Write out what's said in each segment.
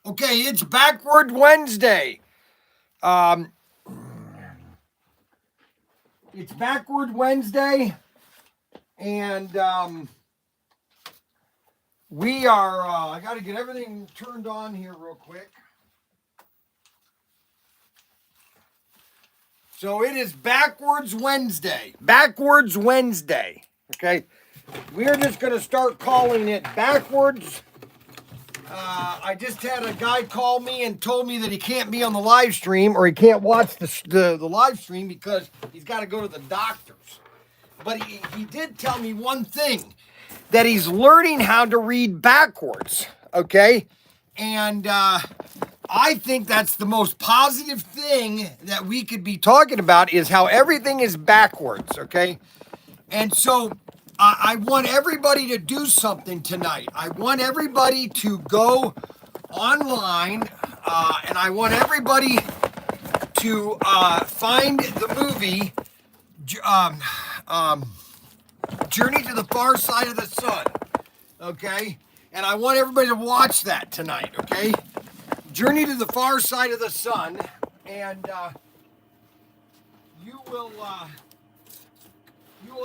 Okay, it's Backward Wednesday. It's Backward Wednesday, and we are, I got to get everything turned on here real quick. So it is Backwards Wednesday. Backwards Wednesday. Okay. We're just going to start calling it Backwards. I just had a guy call me and told me that he can't be on the live stream, or he can't watch the live stream because he's got to go to the doctor's. But he did tell me one thing, that he's learning how to read backwards. Okay. And I think that's the most positive thing that we could be talking about, is how everything is backwards, okay? And so I want everybody to do something tonight. I want everybody to go online, and I want everybody to find the movie Journey to the Far Side of the Sun, okay? And I want everybody to watch that tonight, okay? Journey to the Far Side of the Sun, and you will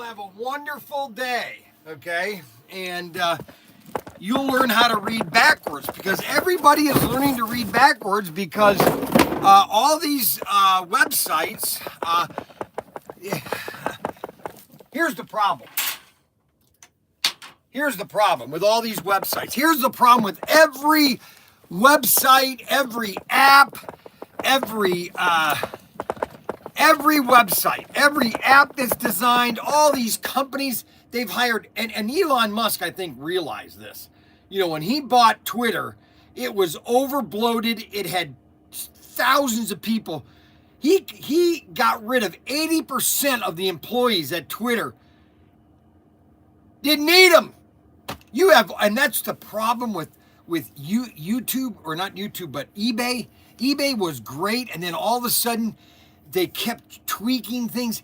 have a wonderful day, okay? And you'll learn how to read backwards, because everybody is learning to read backwards, because all these websites, here's the problem. Here's the problem with all these websites. Here's the problem with every website, every app, every website, every app that's designed, all these companies they've hired, and Elon Musk, I think, realized this. You know, when he bought Twitter, it was overbloated. It had thousands of people. He got rid of 80% of the employees at Twitter. Didn't need them. And that's the problem with YouTube, or not YouTube, but eBay. eBay was great, and then all of a sudden they kept tweaking things.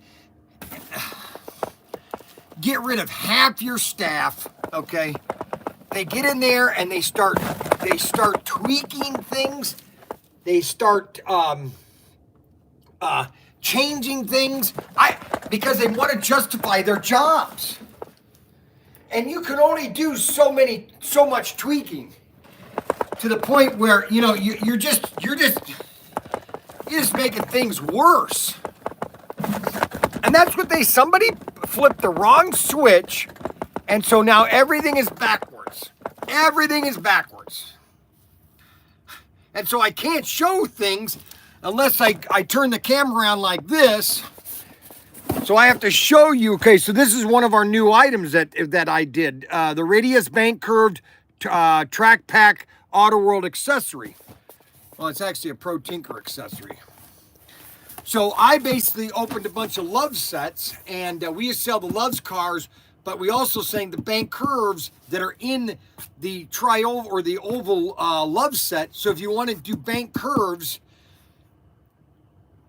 Get rid of half your staff, okay? They get in there and they start tweaking things. They start changing things because they want to justify their jobs. And you can only do so much tweaking, to the point where, you know, you're just making things worse. And that's what somebody flipped the wrong switch, and so now everything is backwards. Everything is backwards. And so I can't show things unless I turn the camera around like this. So I have to show you. Okay, so this is one of our new items that I did. The Radius Bank Curved Track Pack Auto World accessory. Well, it's actually a ProTinker accessory. So I basically opened a bunch of Love sets, and we sell the Love's cars, but we also sang the bank curves that are in the tri-oval or the oval Love set. So if you want to do bank curves,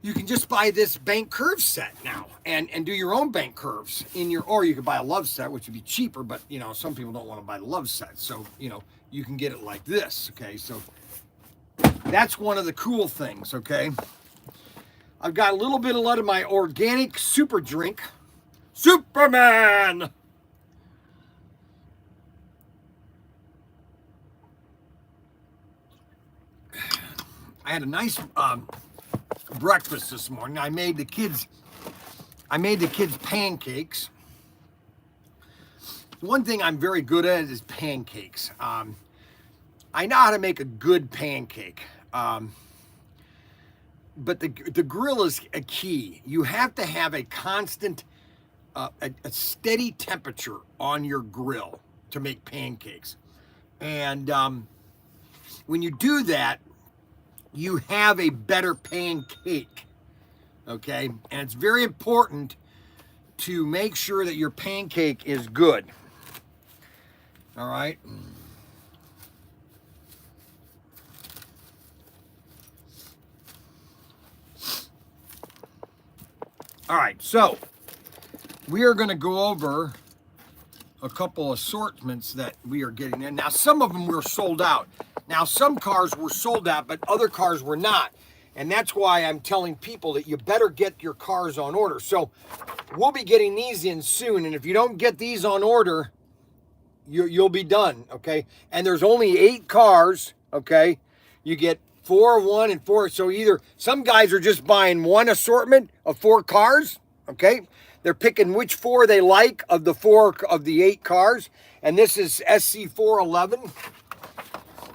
you can just buy this bank curve set now and do your own bank curves or you could buy a Love set, which would be cheaper, but you know, some people don't want to buy the Love set. So, you know, you can get it like this. Okay. So that's one of the cool things. Okay. I've got a little bit of my organic super drink, Superman. I had a nice, breakfast this morning. I made the kids pancakes. One thing I'm very good at is pancakes. I know how to make a good pancake. But the grill is a key. You have to have a constant, a steady temperature on your grill to make pancakes. And when you do that, you have a better pancake, okay? And it's very important to make sure that your pancake is good, all right? All right, so we are gonna go over a couple assortments that we are getting in. Now, some of them were sold out. Now, some cars were sold out, but other cars were not. And that's why I'm telling people that you better get your cars on order. So we'll be getting these in soon. And if you don't get these on order, you'll be done, okay? And there's only 8 cars, okay? You get 4 of one and 4. So either some guys are just buying one assortment of 4 cars, okay? They're picking which 4 they like of the 4 of the 8 cars. And this is SC411.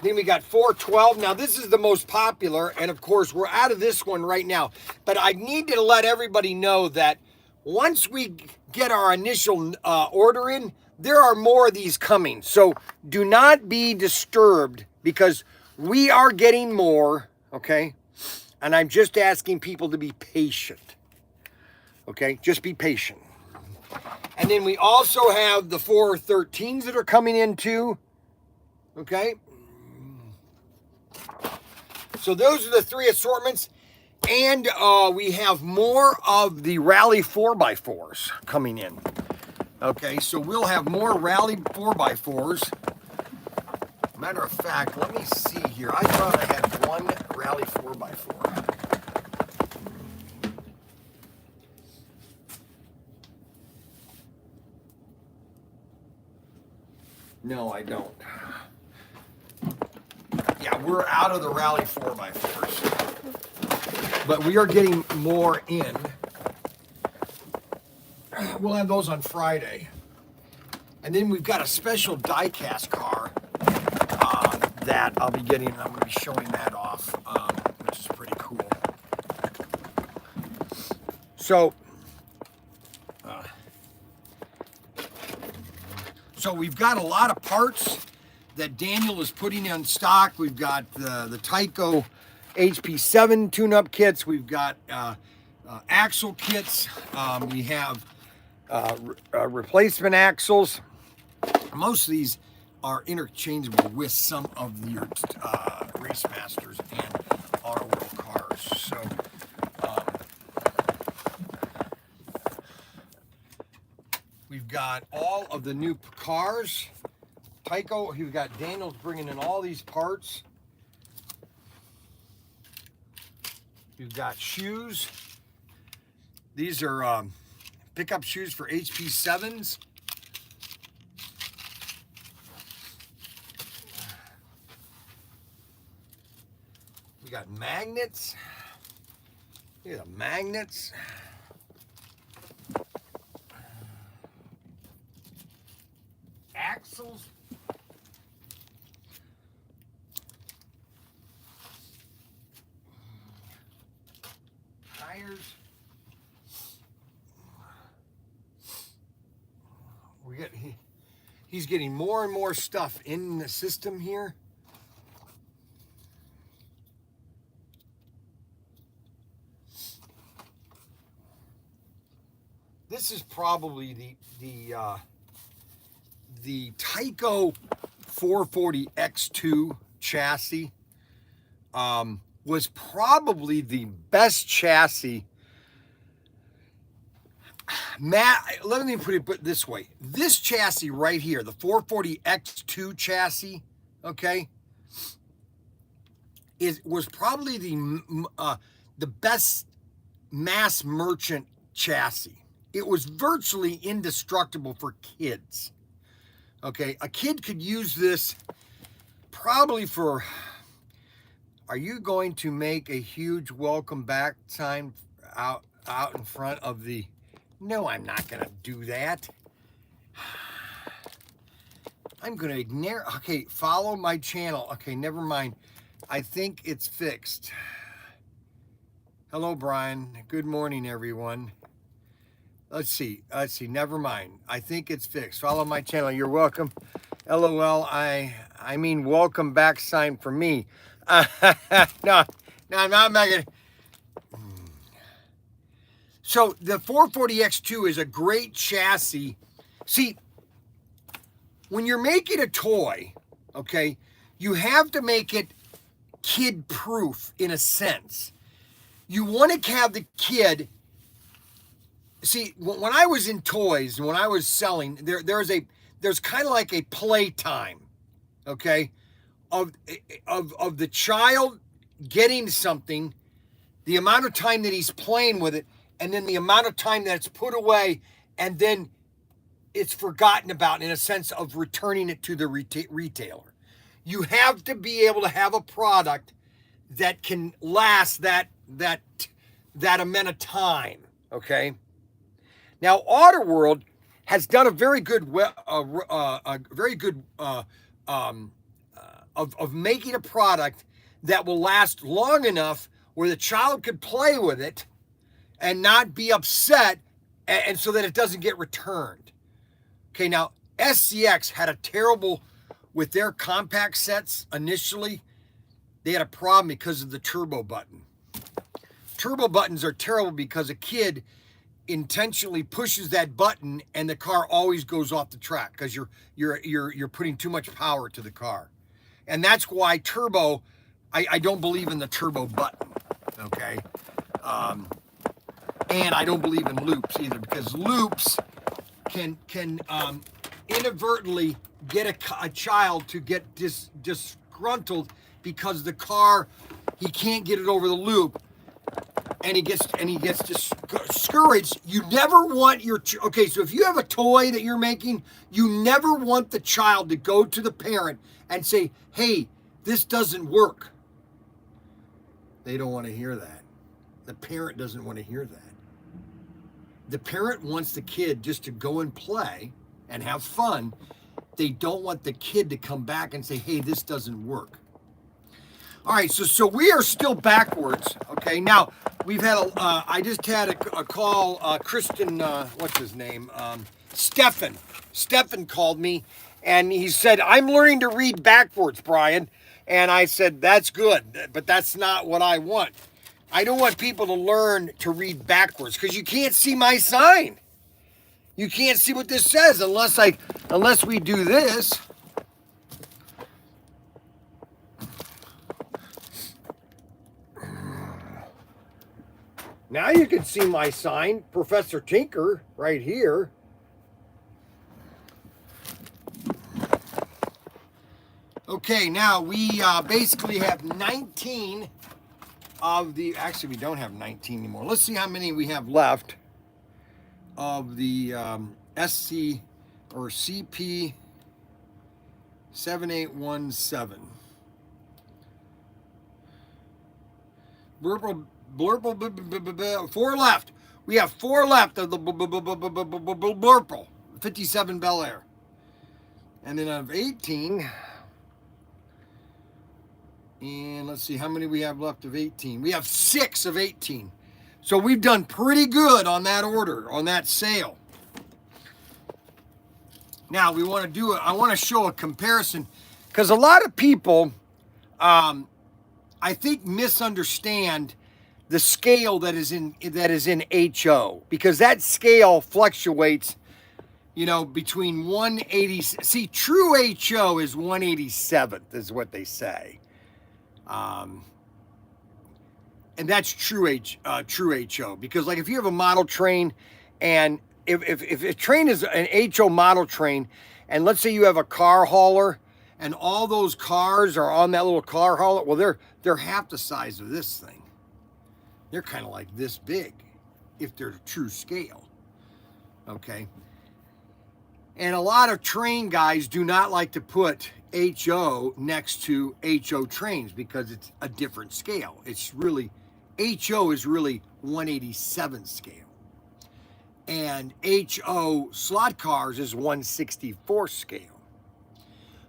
Then we got 412. Now this is the most popular, and of course we're out of this one right now. But I need to let everybody know that once we get our initial order in, there are more of these coming. So do not be disturbed because we are getting more, okay? And I'm just asking people to be patient, okay? Just be patient. And then we also have the 413s that are coming in too, okay? So those are the 3 assortments. And we have more of the Rally 4x4s coming in. Okay, so we'll have more Rally 4x4s. Matter of fact, let me see here. I thought I had one Rally 4x4. No, I don't. Yeah, we're out of the Rally 4x4s. But we are getting more in. We'll have those on Friday. And then we've got a special die-cast car that I'll be getting, and I'm going to be showing that off, which is pretty cool. So we've got a lot of parts that Daniel is putting in stock. We've got the Tyco HP7 tune-up kits. We've got axle kits. We have replacement axles. Most of these are interchangeable with some of your Race Masters and Auto World cars. So we've got all of the new cars. Tyco, we've got Daniel's bringing in all these parts. We've got shoes. These are pickup shoes for HP7s. We got magnets. Look at the magnets. Axles. Tires. He's getting more and more stuff in the system here. This is probably the Tyco 440 X2 chassis. Was probably the best chassis. Matt, let me put it this way. This chassis right here, the 440 X2 chassis, okay, was probably the best mass merchant chassis. It was virtually indestructible for kids. Okay, a kid could use this probably for. Are you going to make a huge welcome back sign out in front of the? No, I'm not going to do that. I'm going to ignore. Okay, follow my channel. Okay, never mind. I think it's fixed. Hello, Bryan. Good morning, everyone. Let's see. Never mind. I think it's fixed. Follow my channel. You're welcome. LOL. I mean, welcome back sign for me. No, I'm not making. So the 440X2 is a great chassis. See, when you're making a toy, okay, you have to make it kid-proof in a sense. You want to have the kid. See, when I was in toys, when I was selling, there's kind of like a play time, okay? of the child getting something, the amount of time that he's playing with it, and then the amount of time that it's put away, and then it's forgotten about in a sense of returning it to the retailer. You have to be able to have a product that can last that amount of time. Okay. Now, Autoworld has done a very good of making a product that will last long enough where the child could play with it and not be upset, and so that it doesn't get returned. Okay, now SCX had a terrible, with their compact sets initially, they had a problem because of the turbo button. Turbo buttons are terrible because a kid intentionally pushes that button and the car always goes off the track because you're putting too much power to the car. And that's why turbo, I don't believe in the turbo button, okay? And I don't believe in loops either, because loops can inadvertently get a child to get disgruntled because the car, he can't get it over the loop, and he gets discouraged. You never want your okay. So if you have a toy that you're making, you never want the child to go to the parent and say, "Hey, this doesn't work." They don't want to hear that. The parent doesn't want to hear that. The parent wants the kid just to go and play and have fun. They don't want the kid to come back and say, "Hey, this doesn't work." All right, so we are still backwards. Okay, now we've had I just had a call. Kristen, what's his name? Stefan. Stefan called me, and he said, "I'm learning to read backwards, Bryan." And I said, "That's good, but that's not what I want. I don't want people to learn to read backwards because you can't see my sign. You can't see what this says unless we do this." Now you can see my sign, Professor Tinker, right here. Okay, now we basically have 19 of the, actually we don't have 19 anymore. Let's see how many we have left of the SC or CP 7817. Blurple, 4 left. We have 4 left of the Blurple, 57 Bel Air. And then of 18, and let's see how many we have left of 18. We have 6 of 18. So we've done pretty good on that order, on that sale. Now we want to do it. I want to show a comparison because a lot of people, I think, misunderstand the scale that is in HO, because that scale fluctuates, between 180. See, true HO is 187th, is what they say, and that's true HO. Because like if you have a model train, and if a train is an HO model train, and let's say you have a car hauler, and all those cars are on that little car hauler, well, they're half the size of this thing. They're kind of like this big, if they're true scale, okay? And a lot of train guys do not like to put HO next to HO trains because it's a different scale. It's really, HO is really 187 scale. And HO slot cars is 164 scale.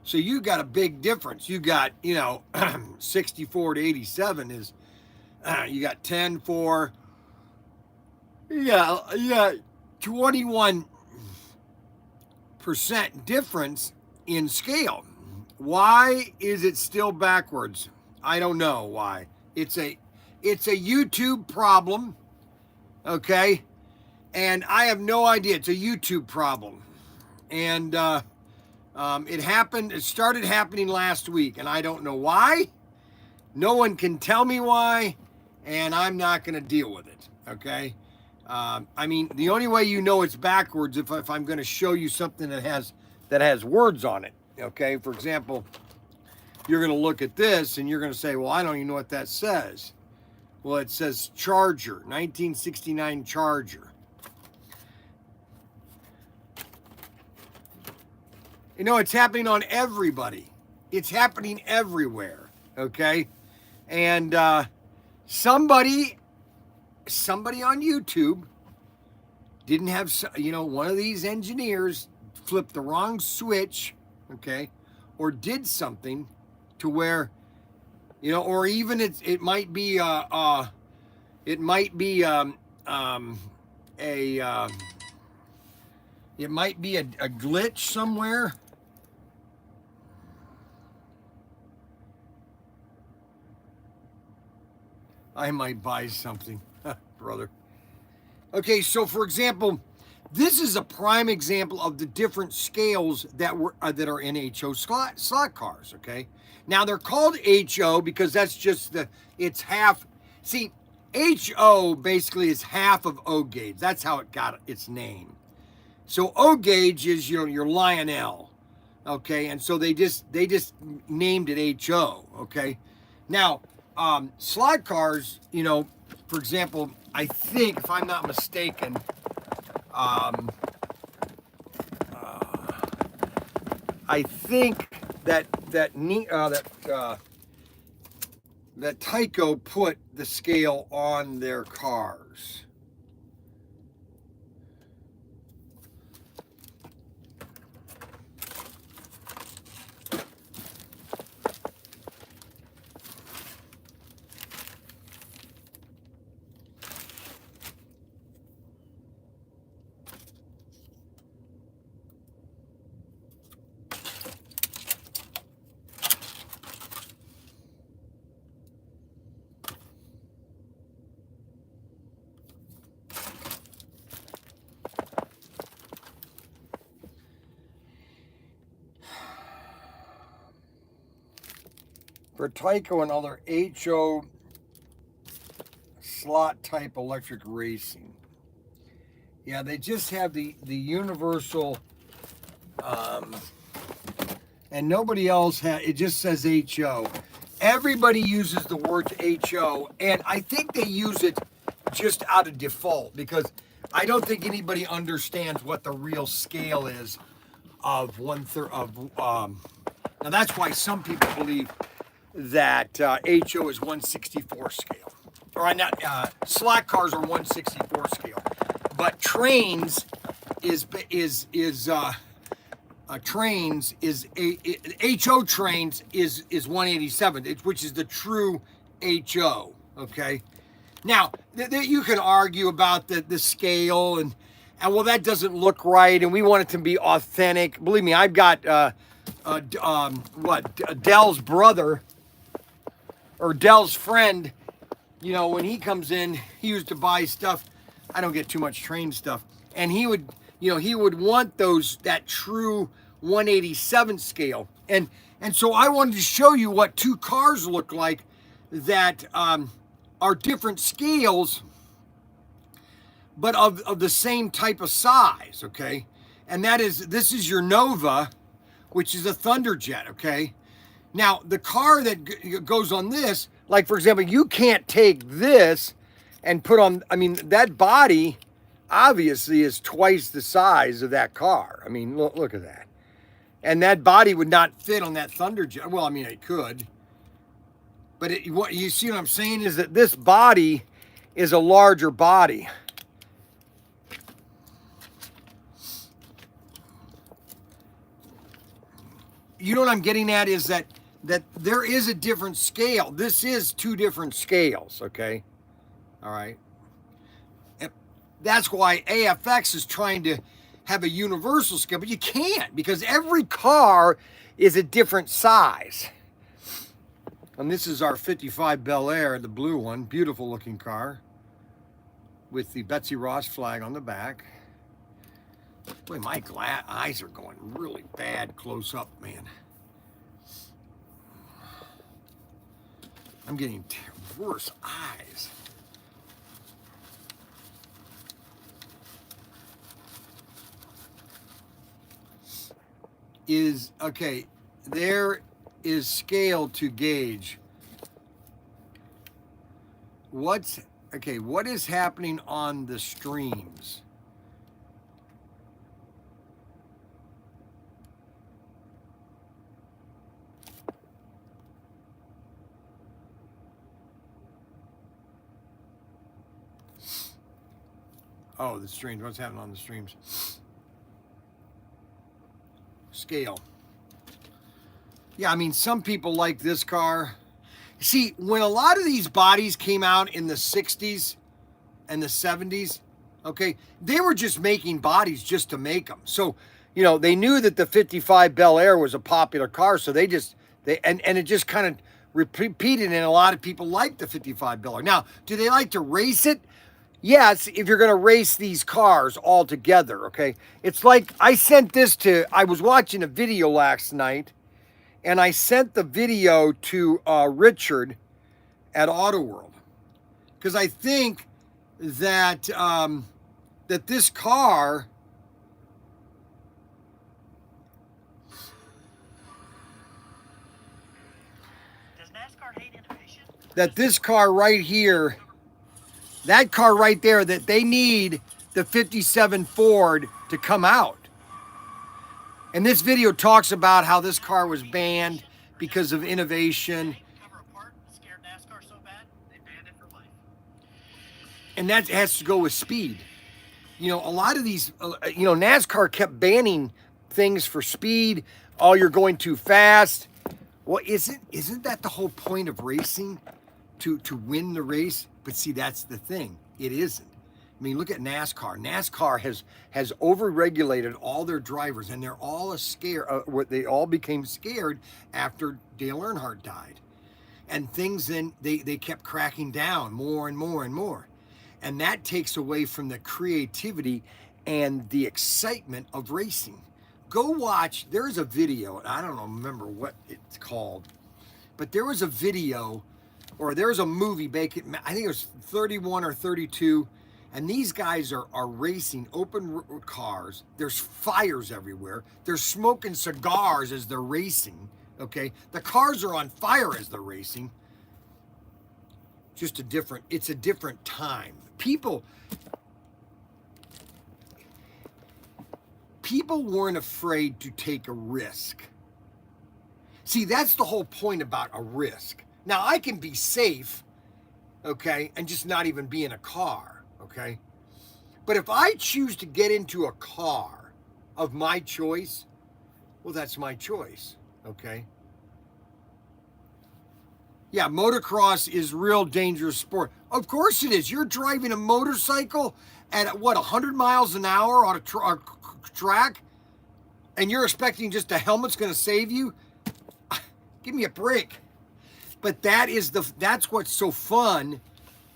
So you got a big difference. You got, 64 to 87 is, you got 10 for, 21% difference in scale. Why is it still backwards? I don't know why. It's a YouTube problem, okay? And I have no idea. It's a YouTube problem. And it started happening last week, and I don't know why. No one can tell me why, and I'm not going to deal with it, okay? The only way you know it's backwards if I'm going to show you something that has words on it, okay? For example, you're going to look at this and you're going to say, well, I don't even know what that says. Well, it says Charger, 1969 Charger. You know, it's happening on everybody. It's happening everywhere, okay? And somebody on YouTube didn't have, you know, one of these engineers flipped the wrong switch, okay, or did something to where, you know, or even it might be a it might be a glitch somewhere. I might buy something, brother. Okay, so for example, this is a prime example of the different scales that are in HO slot cars. Okay, now they're called HO because that's just it's half. See, HO basically is half of O gauge. That's how it got its name. So O gauge is your Lionel. Okay, and so they just named it HO. Okay, now slot cars, you know, for example, I think, if I'm not mistaken, I think that Tyco put the scale on their cars. For Tyco and other HO slot type electric racing. Yeah, they just have the universal, and nobody else has, it just says HO. Everybody uses the word HO, and I think they use it just out of default because I don't think anybody understands what the real scale is of 1/3 of, now that's why some people believe that HO is 1/64 scale. Or not, slot cars are 1/64 scale. But trains HO trains is 187, which is the true HO. Okay. Now you can argue about the scale and well that doesn't look right and we want it to be authentic. Believe me, I've got Dell's brother or Dell's friend. You know, when he comes in, he used to buy stuff. I don't get too much train stuff. And he would, you know, he would want that true 187 scale. And so I wanted to show you what two cars look like that are different scales, but of the same type of size, okay? And this is your Nova, which is a Thunderjet, okay? Now, the car that goes on this, like for example, you can't take this and put on, I mean, that body obviously is twice the size of that car. I mean, look at that. And that body would not fit on that Thunderjet. Well, I mean, it could. But what you see what I'm saying is that this body is a larger body. You know what I'm getting at is that there is a different scale. This is two different scales, okay? All right. That's why AFX is trying to have a universal scale, but you can't because every car is a different size. And this is our 55 Bel Air, the blue one, beautiful looking car with the Betsy Ross flag on the back. Boy, my eyes are going really bad close up, man. I'm getting worse eyes. Okay, there is scale to gauge? What is happening on the streams? Oh, the streams. What's happening on the streams? Scale. Yeah, I mean, some people like this car. See, when a lot of these bodies came out in the 60s and the 70s, okay, they were just making bodies just to make them. So, you know, they knew that the 55 Bel Air was a popular car, so it just kind of repeated, and a lot of people liked the 55 Bel Air. Now, do they like to race it? Yes, if you're going to race these cars all together, okay? It's like I was watching a video last night, and I sent the video to Richard at Auto World, because I think that that this car Does NASCAR hate innovation? That this car right here, that car right there, that they need the 57 Ford to come out. And this video talks about how this car was banned because of innovation. Cover a part that scared NASCAR so bad, they banned it for life. And that has to go with speed. You know, a lot of these, NASCAR kept banning things for speed. Oh, you're going too fast. Well, isn't that the whole point of racing? To win the race? But see, that's the thing. It isn't. I mean, look at NASCAR. NASCAR has overregulated all their drivers, and they're all they all became scared after Dale Earnhardt died. And things then, they kept cracking down more and more and more. And that takes away from the creativity and the excitement of racing. Go watch, there's a video, I don't remember what it's called, but there was a video, or there was a movie, I think it was 31 or 32, and these guys are racing open cars. There's fires everywhere. They're smoking cigars as they're racing, okay? The cars are on fire as they're racing. It's a different time. People weren't afraid to take a risk. See, that's the whole point about a risk. Now, I can be safe, okay, and just not even be in a car, okay? But if I choose to get into a car of my choice, well, that's my choice, okay? Yeah, motocross is real dangerous sport. Of course it is. You're driving a motorcycle at, 100 miles an hour on a track, and you're expecting just a helmet's going to save you? Give me a break. But that's what's so fun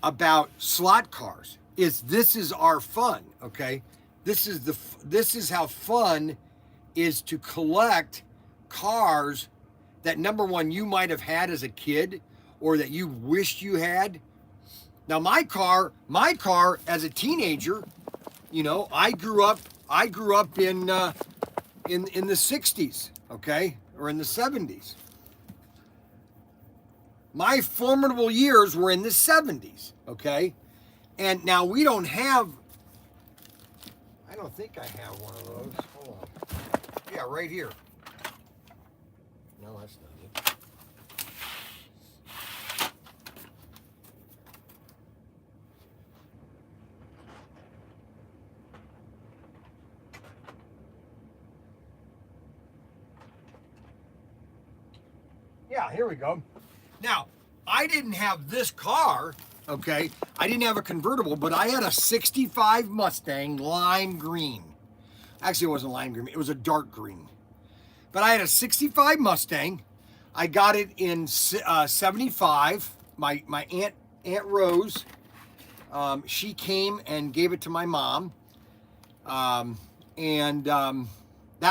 about slot cars. This is our fun, okay? This is how fun is to collect cars that, number one, you might have had as a kid, or that you wished you had. Now my car as a teenager, you know, I grew up in the 60s, okay, or in the 70s. My formidable years were in the 70s, okay? And now we don't have, I don't think I have one of those. Hold on. Yeah, right here. No, that's not it. Yeah, here we go. Now, I didn't have this car, okay? I didn't have a convertible, but I had a 65 Mustang lime green. Actually, it wasn't lime green. It was a dark green. But I had a 65 Mustang. I got it in 75. My Aunt Rose, she came and gave it to my mom. That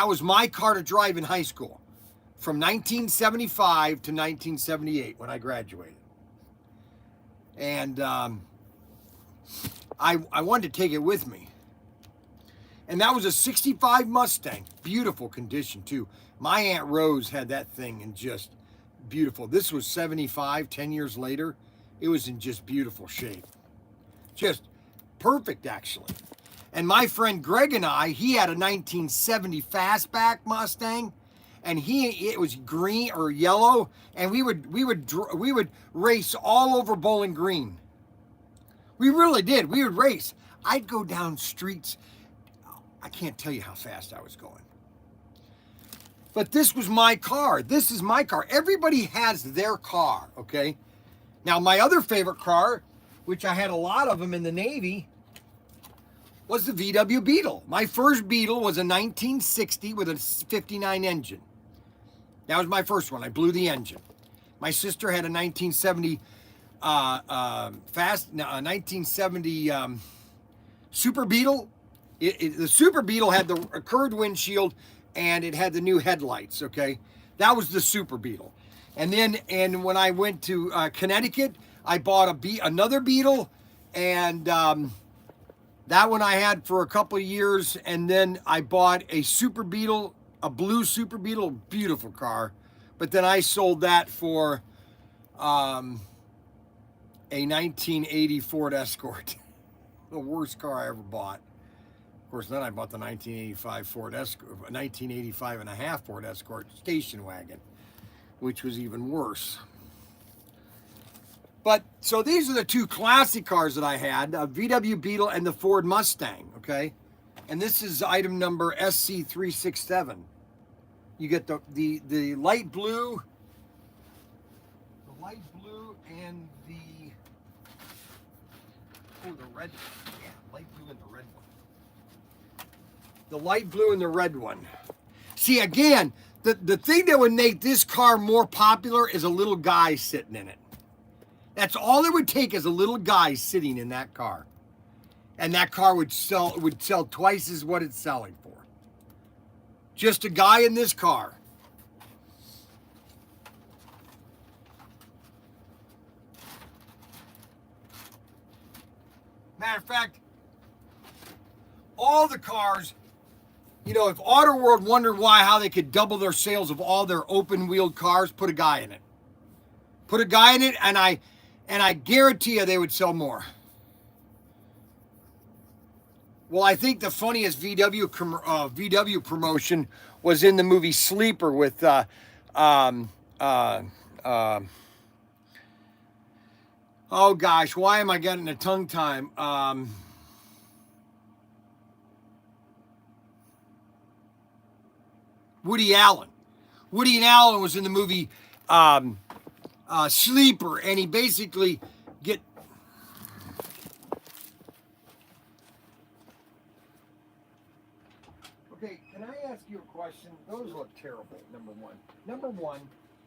was my car to drive in high school from 1975 to 1978 when I graduated. And I wanted to take it with me. And that was a 65 Mustang. Beautiful condition, too. My Aunt Rose had that thing, and just, beautiful. This was 75, 10 years later. It was in just beautiful shape. Just perfect, actually. And my friend Greg and I, he had a 1970 fastback Mustang, and it was green or yellow, and we would race all over Bowling Green. We really did. We would race. I'd go down streets. I can't tell you how fast I was going. But this was my car. This is my car. Everybody has their car, okay? Now, my other favorite car, which I had a lot of them in the Navy, was the VW Beetle. My first Beetle was a 1960 with a 59 engine. That was my first one. I blew the engine. My sister had a 1970 1970 Super Beetle. The Super Beetle had the curved windshield and it had the new headlights, okay? That was the Super Beetle. And when I went to Connecticut, I bought another Beetle, and that one I had for a couple of years, and then I bought a Super Beetle, a blue Super Beetle, beautiful car. But then I sold that for a 1980 Ford Escort, the worst car I ever bought. Of course, then I bought the 1985 Ford Escort, 1985 and a half Ford Escort station wagon, which was even worse. But so these are the two classic cars that I had, a VW Beetle and the Ford Mustang, okay? And this is item number SC367. You get the light blue, and the red one. Yeah, light blue and the red one. The light blue and the red one. See, again, the thing that would make this car more popular is a little guy sitting in it. That's all it would take, is a little guy sitting in that car. And that car would sell twice as what it's selling for. Just a guy in this car. Matter of fact, all the cars, you know, if Auto World wondered how they could double their sales of all their open-wheeled cars, put a guy in it. Put a guy in it, and I guarantee you they would sell more. Well, I think the funniest VW promotion was in the movie Sleeper with oh gosh, why am I getting a tongue time? Woody Allen. Woody Allen was in the movie Sleeper, and he basically Okay, can I ask you a question? Those look terrible, number one. Number one,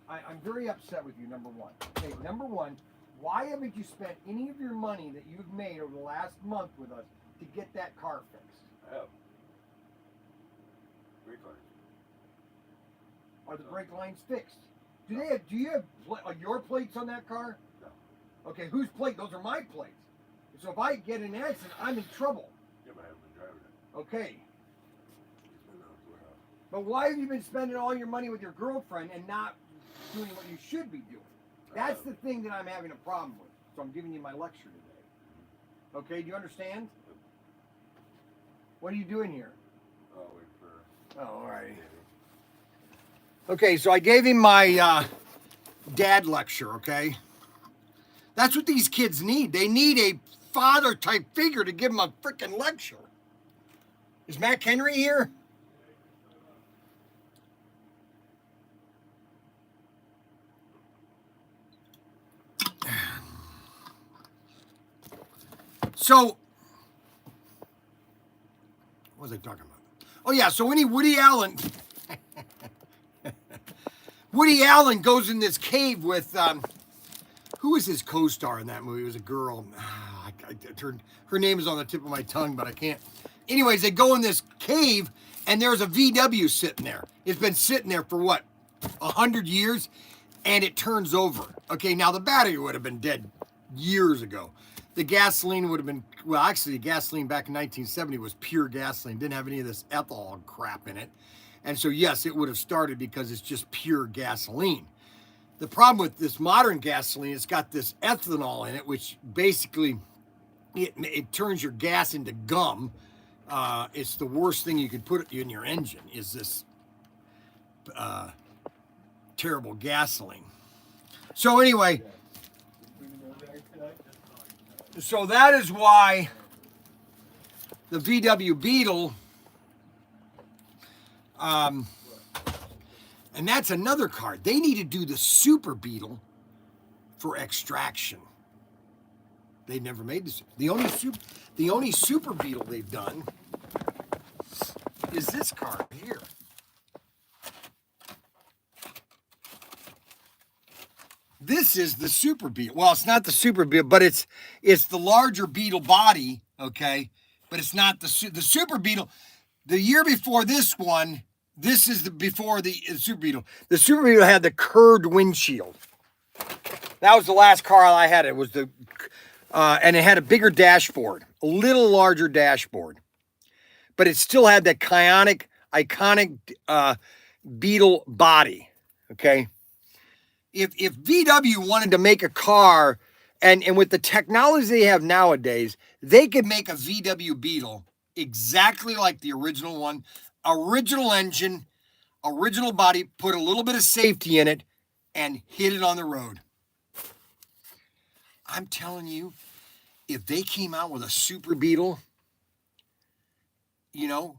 I'm very upset with you, number one. Okay, number one, why haven't you spent any of your money that you've made over the last month with us to get that car fixed? I have. Brake lines. Are the brake lines fixed? Do you have your plates on that car? No. Okay, whose plate? Those are my plates. So if I get in an accident, I'm in trouble. Yeah, but I haven't been driving it. Okay. It's been out to the house. But why have you been spending all your money with your girlfriend and not doing what you should be doing? That's the thing that I'm having a problem with. So I'm giving you my lecture today. Okay, do you understand? What are you doing here? Oh, wait for... Oh, all right. Okay, so I gave him my dad lecture, okay? That's what these kids need. They need a father-type figure to give them a freaking lecture. Is Mac Henry here? So, what was I talking about? Oh yeah, so Woody Allen goes in this cave with, who was his co-star in that movie? It was a girl. Her name is on the tip of my tongue, but I can't. Anyways, they go in this cave, and there's a VW sitting there. It's been sitting there for what, 100 years? And it turns over. Okay, now the battery would have been dead years ago. The gasoline would have been, well, actually, the gasoline back in 1970 was pure gasoline. Didn't have any of this ethanol crap in it. And so, yes, it would have started because it's just pure gasoline. The problem with this modern gasoline, it's got this ethanol in it, which basically it turns your gas into gum. It's the worst thing you could put in your engine is this terrible gasoline. So anyway, so that is why the VW Beetle, and that's another car. They need to do the Super Beetle for extraction. They never made this. The only Super Beetle they've done is this car here. This is the Super Beetle. Well, it's not the Super Beetle, but it's the larger Beetle body, okay? But it's not the Super Beetle. The year before this one, this is before the Super Beetle. The Super Beetle had the curved windshield. That was the last car I had. It was and it had a bigger dashboard, a little larger dashboard, but it still had that iconic Beetle body, okay? If VW wanted to make a car, and with the technology they have nowadays, they could make a VW Beetle exactly like the original one, original engine, original body, put a little bit of safety in it, and hit it on the road. I'm telling you, if they came out with a Super Beetle, you know,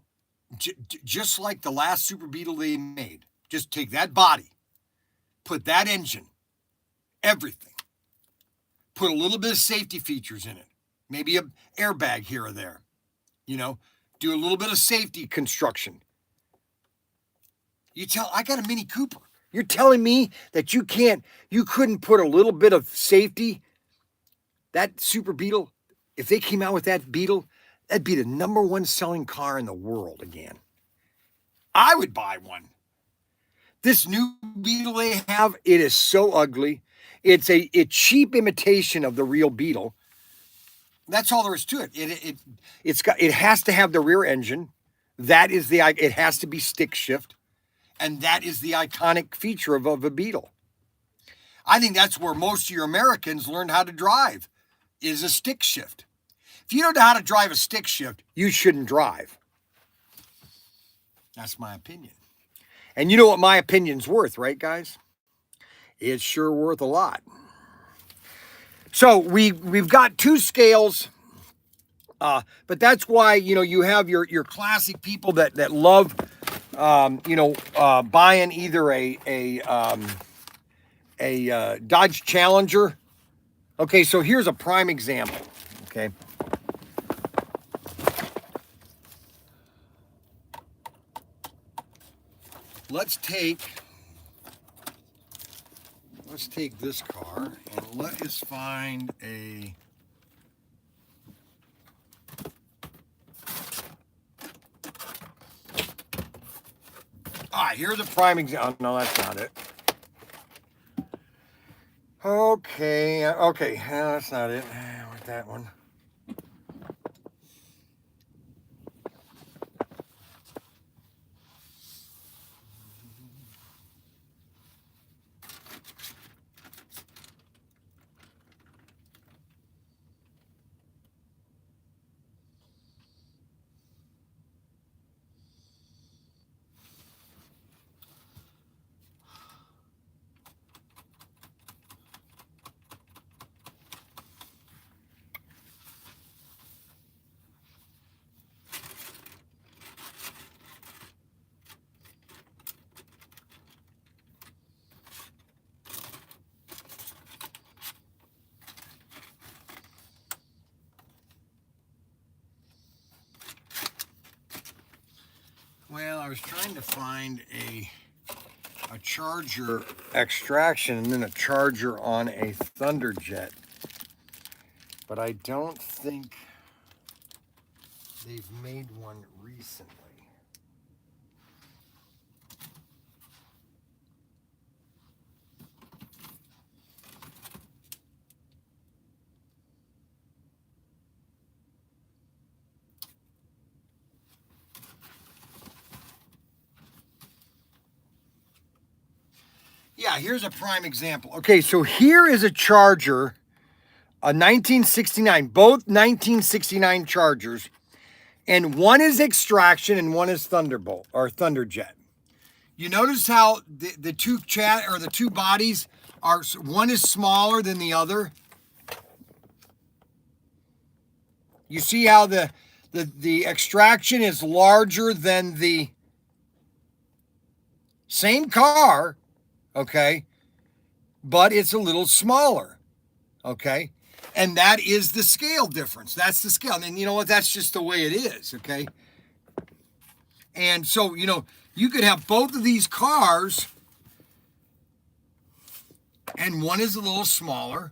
just like the last Super Beetle they made, just take that body, put that engine, everything, put a little bit of safety features in it, maybe an airbag here or there, you know, do a little bit of safety construction. I got a Mini Cooper. You're telling me that you couldn't put a little bit of safety? That Super Beetle, if they came out with that Beetle, that'd be the #1 selling car in the world again. I would buy one. This new Beetle they have, it is so ugly. It's a cheap imitation of the real Beetle. That's all there is to it. It has to have the rear engine. It has to be stick shift, and that is the iconic feature of a Beetle. I think that's where most of your Americans learned how to drive, is a stick shift. If you don't know how to drive a stick shift, you shouldn't drive. That's my opinion. And you know what my opinion's worth, right, guys? It's sure worth a lot. So we've got 2 scales, but that's why, you have your classic people that love, buying either a Dodge Challenger. Okay, so here's a prime example. Okay. Let's take this car and let us find a here's a prime example. No, that's not it. Okay, no, that's not it. I want that one. Well, I was trying to find a charger extraction and then a charger on a Thunderjet, but I don't think they've made one recently. Yeah, Yeah, here's a prime example. Okay, so here is a Charger, a 1969, both 1969 Chargers, and one is Extraction and one is Thunderbolt or Thunderjet. You notice how the two bodies are, one is smaller than the other. You see how the Extraction is larger than the same car, okay, but it's a little smaller, okay? And that is the scale difference. That's the scale. And you know what? That's just the way it is, okay? And so, you know, you could have both of these cars, and one is a little smaller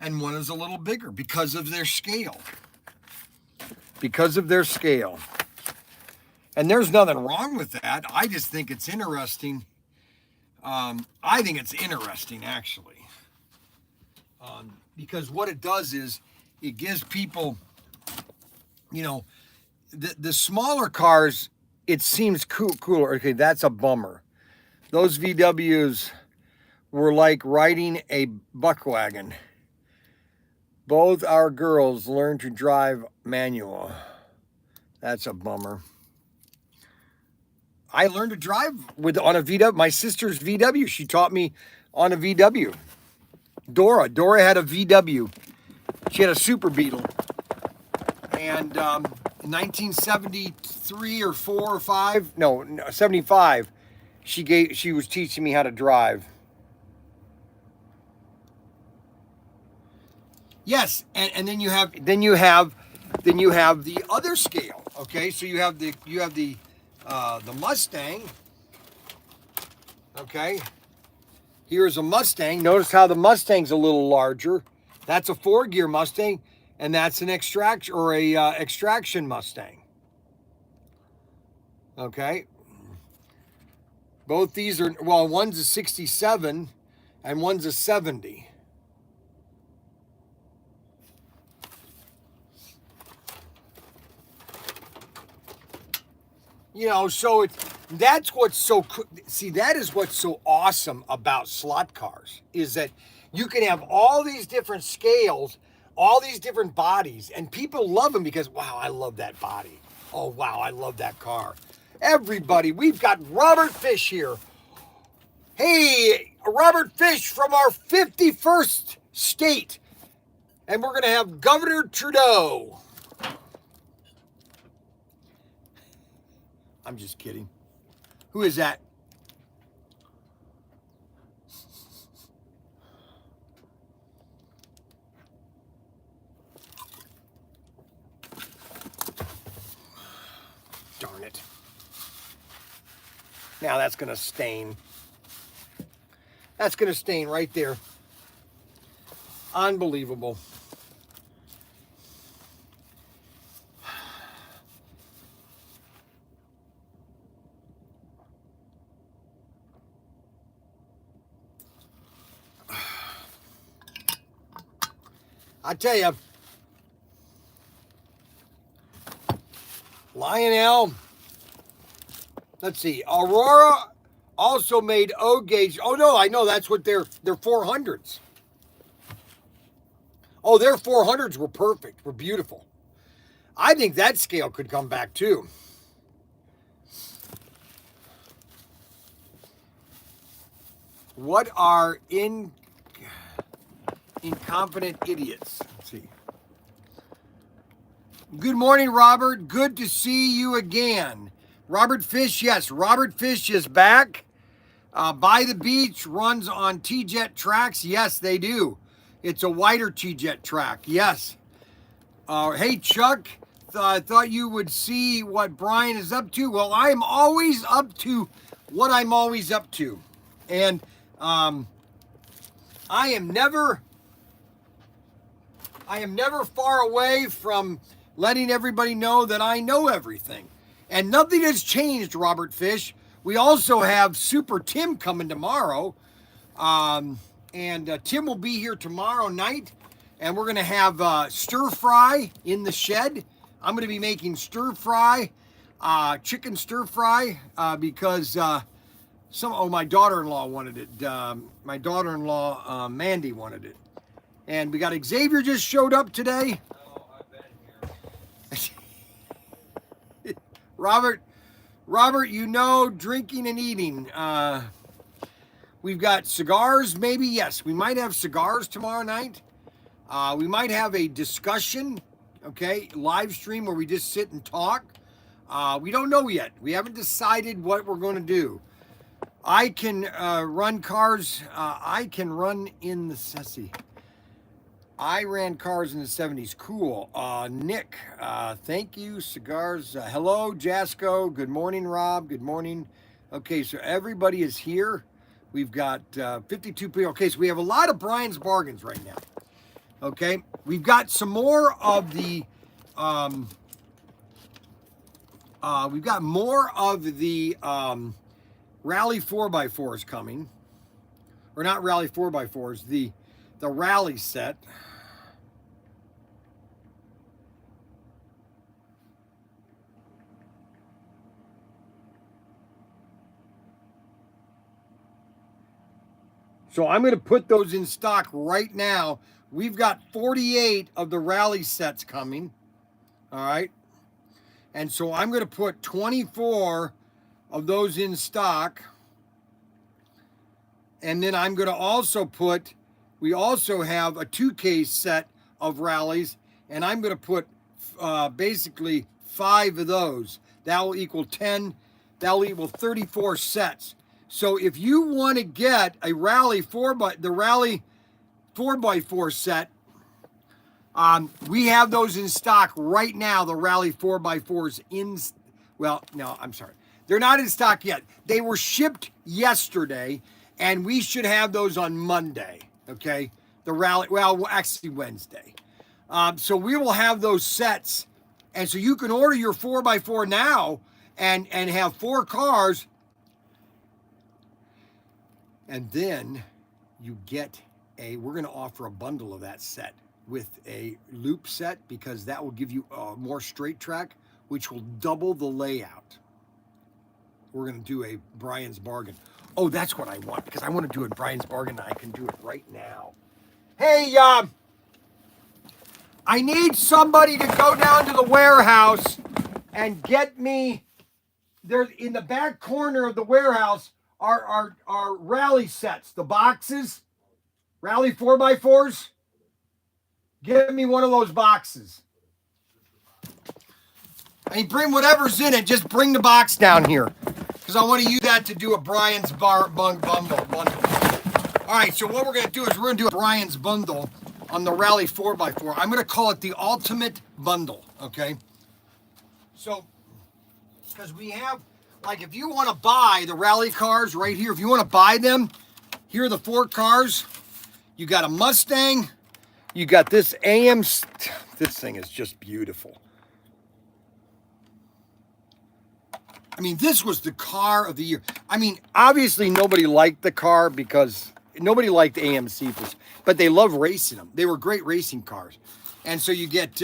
and one is a little bigger because of their scale. Because of their scale. And there's nothing wrong with that. I just think it's interesting. I think it's interesting, actually. Because what it does is it gives people, you know, the smaller cars, it seems cooler. Okay, that's a bummer. Those VWs were like riding a buck wagon. Both our girls learned to drive manual. That's a bummer. I learned to drive on a VW. My sister's VW. She taught me on a VW. Dora had a VW. She had a Super Beetle. And in 1973 or 4 or 5, no, 75, she was teaching me how to drive. Yes, and then you have the other scale. Okay, so you have the Mustang. Okay, here's a Mustang. Notice how the Mustang's a little larger. That's a 4-gear Mustang, and that's an extraction Mustang. Okay, both these are, well, one's a 67 and one's a 70. You know, so that's what's so, see, that is what's so awesome about slot cars, is that you can have all these different scales, all these different bodies, and people love them because, wow, I love that body. Oh, wow, I love that car. Everybody, we've got Robert Fish here. Hey, Robert Fish from our 51st state, and we're going to have Governor Trudeau. I'm just kidding. Who is that? Darn it. Now that's going to stain. That's going to stain right there. Unbelievable. I tell you, Lionel, let's see, Aurora also made O-gauge. Oh, no, I know, that's what they're 400s. Oh, their 400s were perfect, were beautiful. I think that scale could come back, too. What are incompetent idiots? Let's see. Good morning, Robert. Good to see you again. Robert Fish, yes, Robert Fish is back. By the Beach runs on T-Jet tracks. Yes, they do. It's a wider T-Jet track. Yes. Hey, Chuck, I thought you would see what Bryan is up to. Well, I'm always up to what I'm always up to. And I am never far away from letting everybody know that I know everything. And nothing has changed, Robert Fish. We also have Super Tim coming tomorrow. And Tim will be here tomorrow night. And we're going to have stir fry in the shed. I'm going to be making stir fry, chicken stir fry, because My daughter-in-law wanted it. My daughter-in-law, Mandy, wanted it. And we got Xavier just showed up today. Oh, I've been here. Robert, drinking and eating. We've got cigars, maybe. Yes, we might have cigars tomorrow night. We might have a discussion, okay, live stream where we just sit and talk. We don't know yet. We haven't decided what we're going to do. I can run cars. I can run in the Sessi. I ran cars in the 70s. Cool. Nick, thank you. Cigars. Hello, Jasco. Good morning, Rob. Good morning. Okay, so everybody is here. We've got 52 people. Okay, so we have a lot of Bryan's bargains right now. Okay, we've got some more of the we've got more of the Rally 4x4s coming, or not Rally 4x4s, the Rally set. So I'm going to put those in stock right now. We've got 48 of the Rally sets coming. All right. And so I'm going to put 24 of those in stock. And then I'm going to also put, we also have a 2K set of Rallies. And I'm going to put basically 5 of those. That will equal 10. That will equal 34 sets. So if you want to get a Rally 4x4 set, we have those in stock right now. The Rally 4x4s I'm sorry. They're not in stock yet. They were shipped yesterday, and we should have those on Monday, okay? The Rally, actually Wednesday. So we will have those sets, and so you can order your 4x4 now and have 4 cars. And then you get we're going to offer a bundle of that set with a loop set, because that will give you a more straight track, which will double the layout. We're going to do a Bryan's bargain. Oh, that's what I want, because I want to do a Bryan's bargain. I can do it right now. Hey, I need somebody to go down to the warehouse and get me, there's in the back corner of the warehouse, our Rally sets, the boxes, Rally 4x4s. Give me one of those boxes. I mean, bring whatever's in it. Just bring the box down here, because I want to use that to do a Bryan's bundle. All right, so what we're going to do is we're going to do a Bryan's bundle on the Rally 4x4. I'm going to call it the Ultimate Bundle, okay? So, because we have, like, if you want to buy the Rally cars right here, if you want to buy them, here are the 4 cars. You got a Mustang. You got this AM. This thing is just beautiful. I mean, this was the car of the year. I mean, obviously nobody liked the car because nobody liked AMC, but they love racing them. They were great racing cars. And so you get,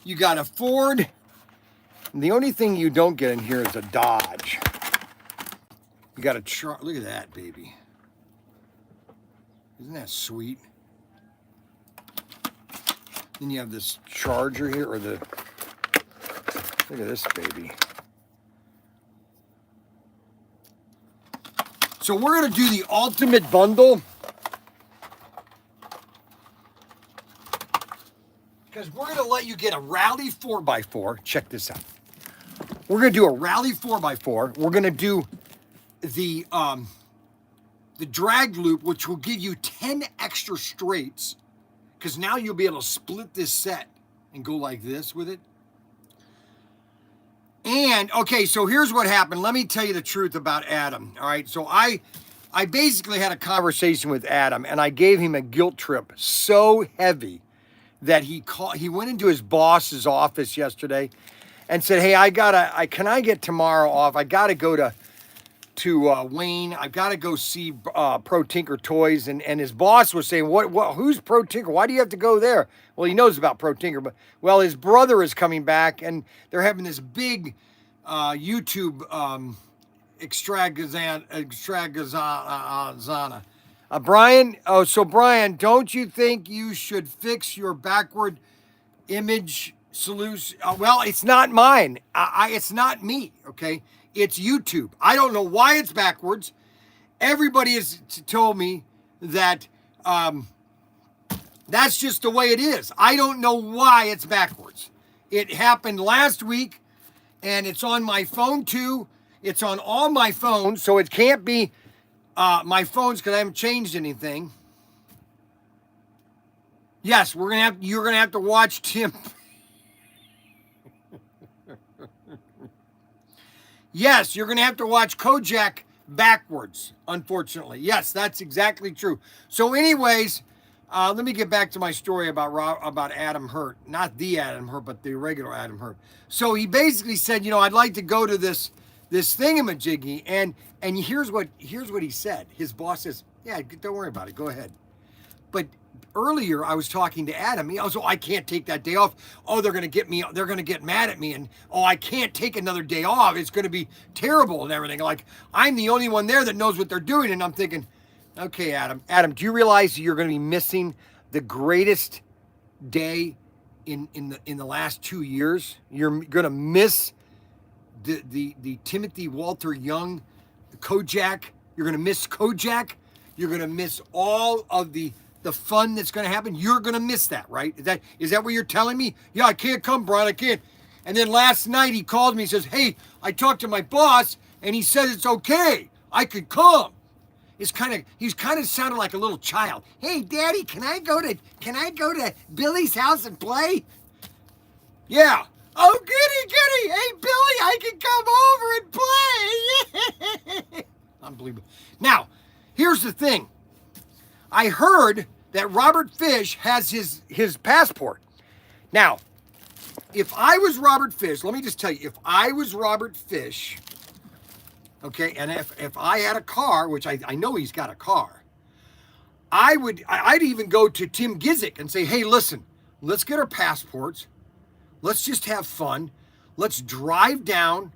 you got a Ford. And the only thing you don't get in here is a Dodge. You got a look at that, baby. Isn't that sweet? Then you have this Charger here, or look at this baby. So we're going to do the Ultimate Bundle, because we're going to let you get a Rally 4x4. Check this out. We're going to do a Rally 4x4. We're going to do the drag loop, which will give you 10 extra straights, because now you'll be able to split this set and go like this with it. And, okay, so here's what happened. Let me tell you the truth about Adam, all right? So I basically had a conversation with Adam, and I gave him a guilt trip so heavy that he went into his boss's office yesterday and said, hey, can I get tomorrow off? I got to go to Wayne. I've got to go see ProTinkerToys. And his boss was saying, who's ProTinker? Why do you have to go there? Well, he knows about ProTinker, but, well, his brother is coming back, and they're having this big YouTube extragazana. Brian, so Brian, don't you think you should fix your backward image solution? Well, it's not mine. It's not me. Okay, it's YouTube. I don't know why it's backwards. Everybody has told me that that's just the way it is. I don't know why it's backwards. It happened last week, and it's on my phone too. It's on all my phones, so it can't be my phones because I haven't changed anything. Yes, you're gonna have to watch Tim. Yes, you're gonna have to watch Kojak backwards, unfortunately. Yes, that's exactly true. So, anyways, let me get back to my story about Adam Hurt. Not the Adam Hurt, but the regular Adam Hurt. So he basically said, I'd like to go to this thingamajiggy, and here's what he said. His boss says, yeah, don't worry about it. Go ahead. But earlier I was talking to Adam. He also, I can't take that day off. Oh, they're gonna get me. They're gonna get mad at me, and I can't take another day off. It's gonna be terrible and everything. Like I'm the only one there that knows what they're doing, and I'm thinking, okay, Adam, do you realize you're gonna be missing the greatest day in the last 2 years? You're gonna miss the Timothy Walter Young, Kojak. You're gonna miss Kojak. You're gonna miss all of the fun that's going to happen. You're going to miss that, right? Is that what you're telling me? Yeah, I can't come, Brian. I can't. And then last night he called me and says, hey, I talked to my boss and he said it's okay. I could come. He's kind of sounded like a little child. Hey, Daddy, can I go to Billy's house and play? Yeah. Oh, goody. Hey, Billy, I can come over and play. Unbelievable. Now, here's the thing. I heard that Robert Fish has his passport. Now, if I was Robert Fish, let me just tell you, if I was Robert Fish, okay, and if I had a car, which I know he's got a car, I'd even go to Tim Gizik and say, hey, listen, let's get our passports. Let's just have fun. Let's drive down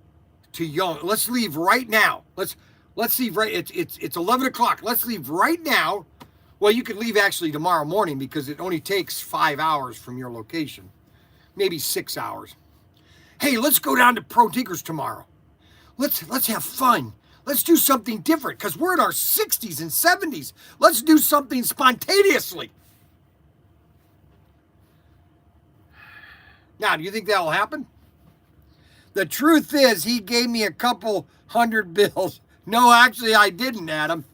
to Young. Let's leave right now. Let's leave right. It's 11 o'clock. Let's leave right now. Well, you could leave actually tomorrow morning because it only takes 5 hours from your location, maybe 6 hours. Hey, let's go down to ProTinkers tomorrow. Let's have fun. Let's do something different because we're in our 60s and 70s. Let's do something spontaneously. Now, do you think that will happen? The truth is, he gave me a couple hundred bills. No, actually, I didn't, Adam.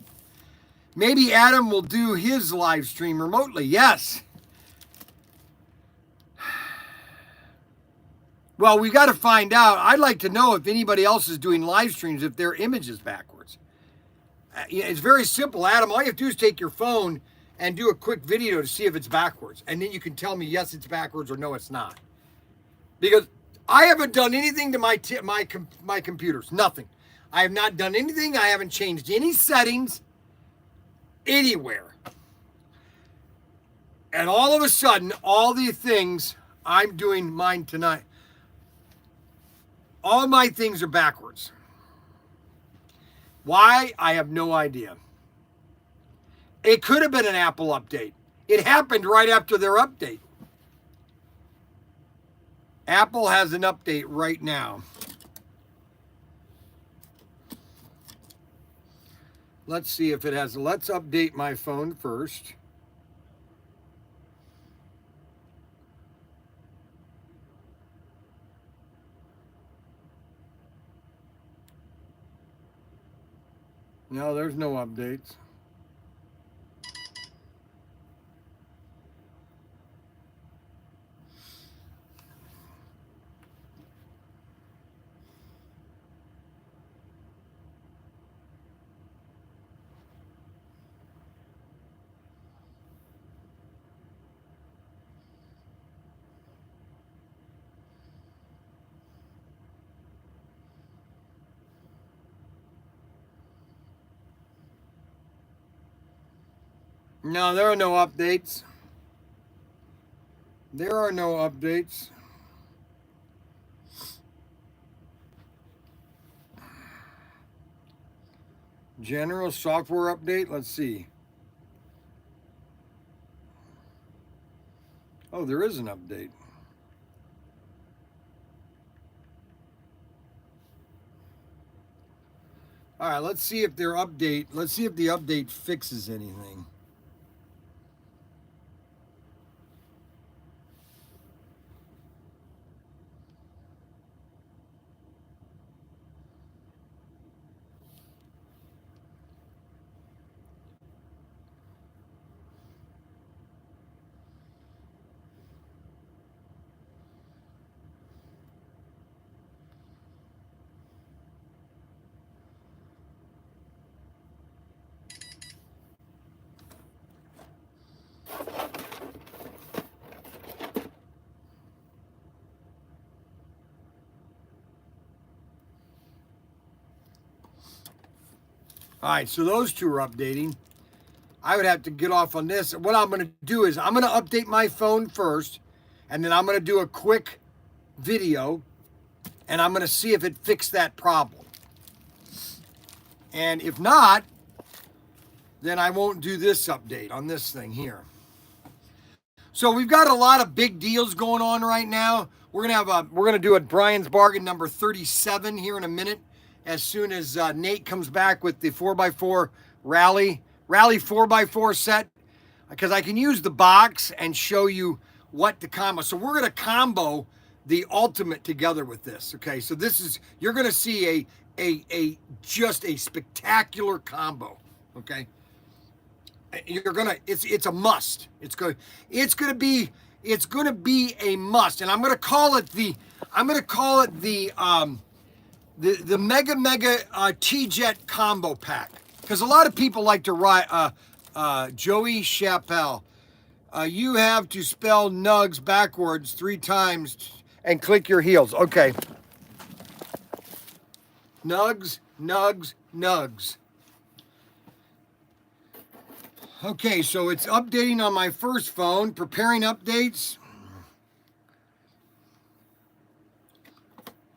Maybe Adam will do his live stream remotely. Yes. Well, we got to find out. I'd like to know if anybody else is doing live streams, if their image is backwards. It's very simple, Adam. All you have to do is take your phone and do a quick video to see if it's backwards. And then you can tell me, yes, it's backwards, or no, it's not. Because I haven't done anything to my computers. Nothing. I have not done anything. I haven't changed any settings anywhere. And all of a sudden, all the things I'm doing mine tonight, all my things are backwards. Why? I have no idea. It could have been an Apple update. It happened right after their update. Apple has an update right now. Let's see if it has. Let's update my phone first. No, there's no updates. No, there are no updates. There are no updates. General software update. Let's see. Oh, there is an update. All right, let's see if let's see if the update fixes anything. All right, so those two are updating. I would have to get off on this. What I'm going to do is I'm going to update my phone first, and then I'm going to do a quick video, and I'm going to see if it fixed that problem. And if not, then I won't do this update on this thing here. So we've got a lot of big deals going on right now. We're gonna do a Bryan's bargain number 37 here in a minute, as soon as Nate comes back with the 4x4 rally 4x4 set, because I can use the box and show you what to combo. So we're gonna combo the ultimate together with this. Okay, so you're gonna see a just a spectacular combo. Okay. It's a must. It's gonna be a must, and I'm gonna call it the mega T-Jet combo pack, because a lot of people like to ride Joey Chappelle. You have to spell nugs backwards 3 times and click your heels. Okay. Nugs, nugs, nugs. Okay, so it's updating on my first phone, preparing updates.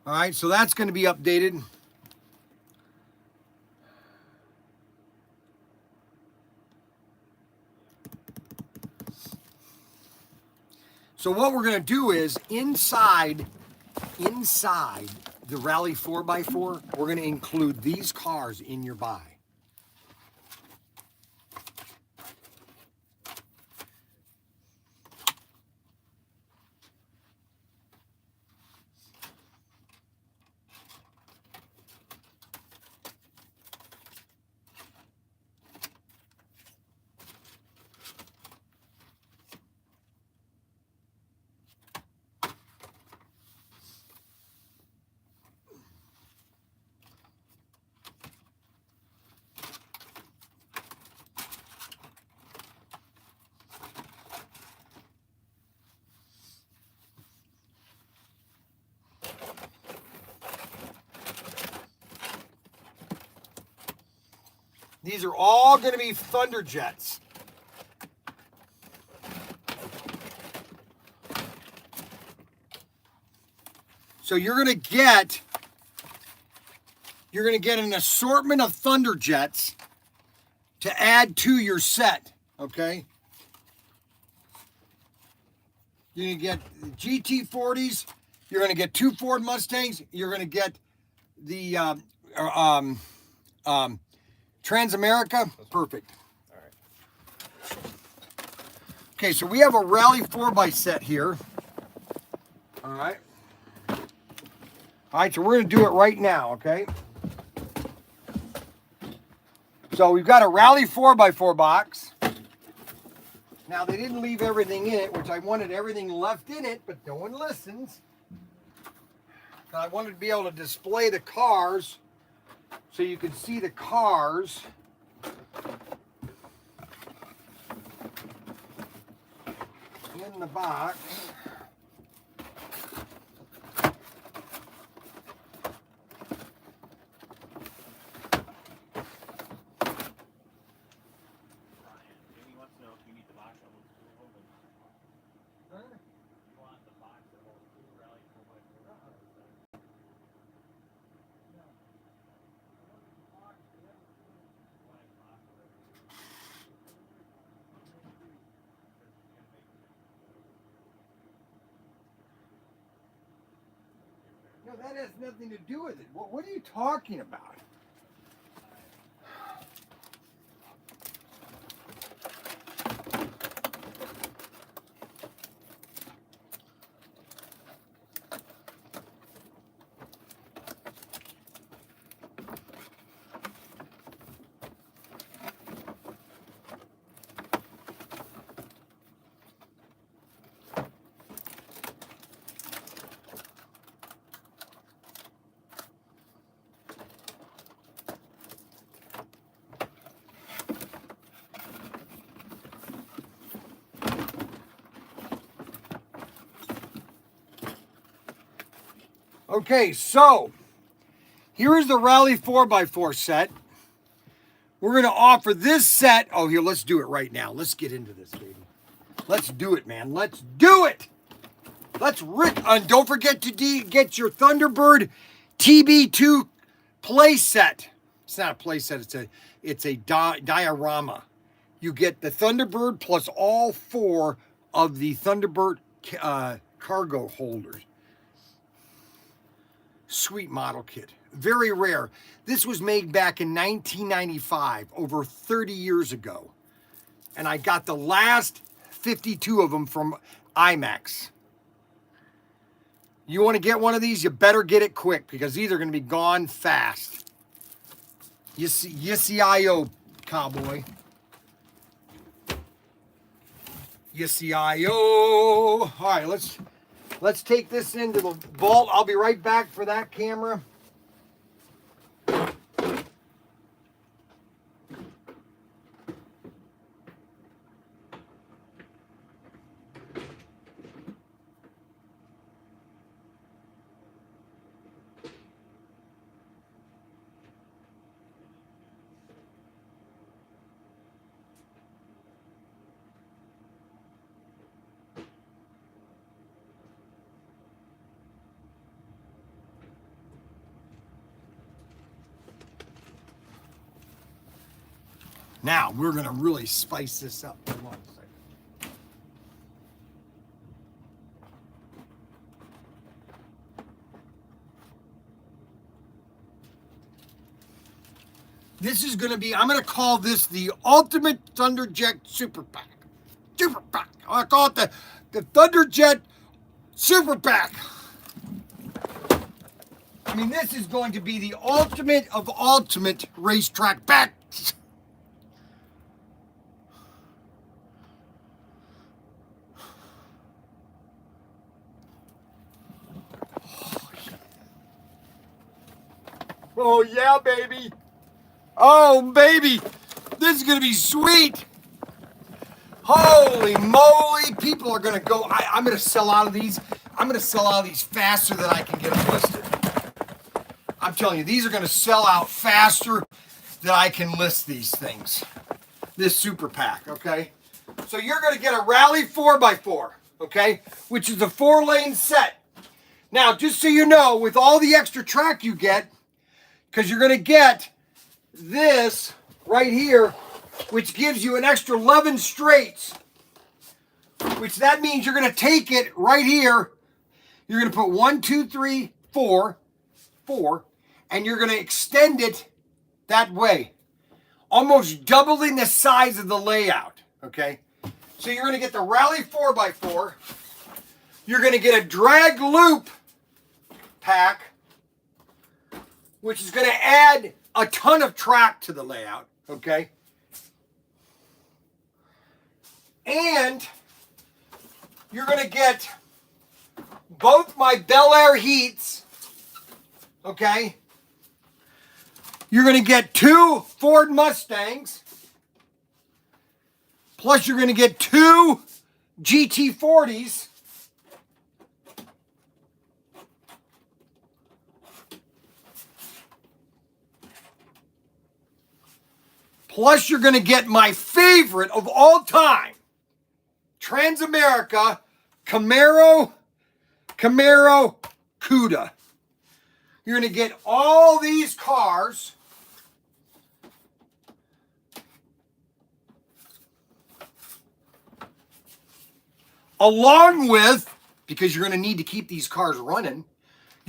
All right, so that's going to be updated. So what we're going to do is inside the Rally 4x4, we're going to include these cars in your buy. These are all going to be Thunder Jets. So you're going to get an assortment of Thunder Jets to add to your set, okay? You're going to get GT40s, you're going to get 2 Ford Mustangs, you're going to get the Transamerica. Perfect. All right. Okay, so we have a Rally 4x set here. All right. All right, so we're going to do it right now, okay? So we've got a Rally 4x4 box. Now, they didn't leave everything in it, which I wanted everything left in it, but no one listens. I wanted to be able to display the cars so you can see the cars. In the box. That has nothing to do with it. What are you talking about? Okay, so here is the Rally 4x4 set. We're going to offer this set. Oh, here, let's do it right now. Let's get into this, baby. Let's do it, man. Let's do it. Let's rip. And don't forget to get your Thunderbird TB2 play set. It's not a play set. It's a diorama. You get the Thunderbird plus all 4 of the Thunderbird cargo holders. Sweet model kit. Very rare. This was made back in 1995, over 30 years ago. And I got the last 52 of them from IMAX. You want to get one of these, you better get it quick because these are going to be gone fast. Yes-I-O, cowboy. Yes-I-O. All right, let's take this into the vault. I'll be right back for that camera. Now, we're going to really spice this up. Hold on a second. This is going to be, I'm going to call this the Ultimate Thunderjet Super Pack. Super Pack. I call it the Thunderjet Super Pack. I mean, this is going to be the ultimate of ultimate racetrack packs. Oh, yeah, baby. Oh, baby. This is going to be sweet. Holy moly. People are going to go. I'm going to sell out of these. I'm going to sell out of these faster than I can get them listed. I'm telling you, these are going to sell out faster than I can list these things. This super pack, okay? So you're going to get a Rally 4x4, okay? Which is a 4-lane set. Now, just so you know, with all the extra track you get, because you're going to get this right here, which gives you an extra 11 straights, which that means you're going to take it right here. You're going to put 1, 2, 3, 4, and you're going to extend it that way, almost doubling the size of the layout, okay? So you're going to get the Rally 4x4. You're going to get a drag loop pack, which is going to add a ton of track to the layout, okay? And you're going to get both my Bel Air heats, okay? You're going to get 2 Ford Mustangs, plus you're going to get 2 GT40s, plus you're going to get my favorite of all time, Transamerica Camaro Cuda. You're going to get all these cars along with, because you're going to need to keep these cars running,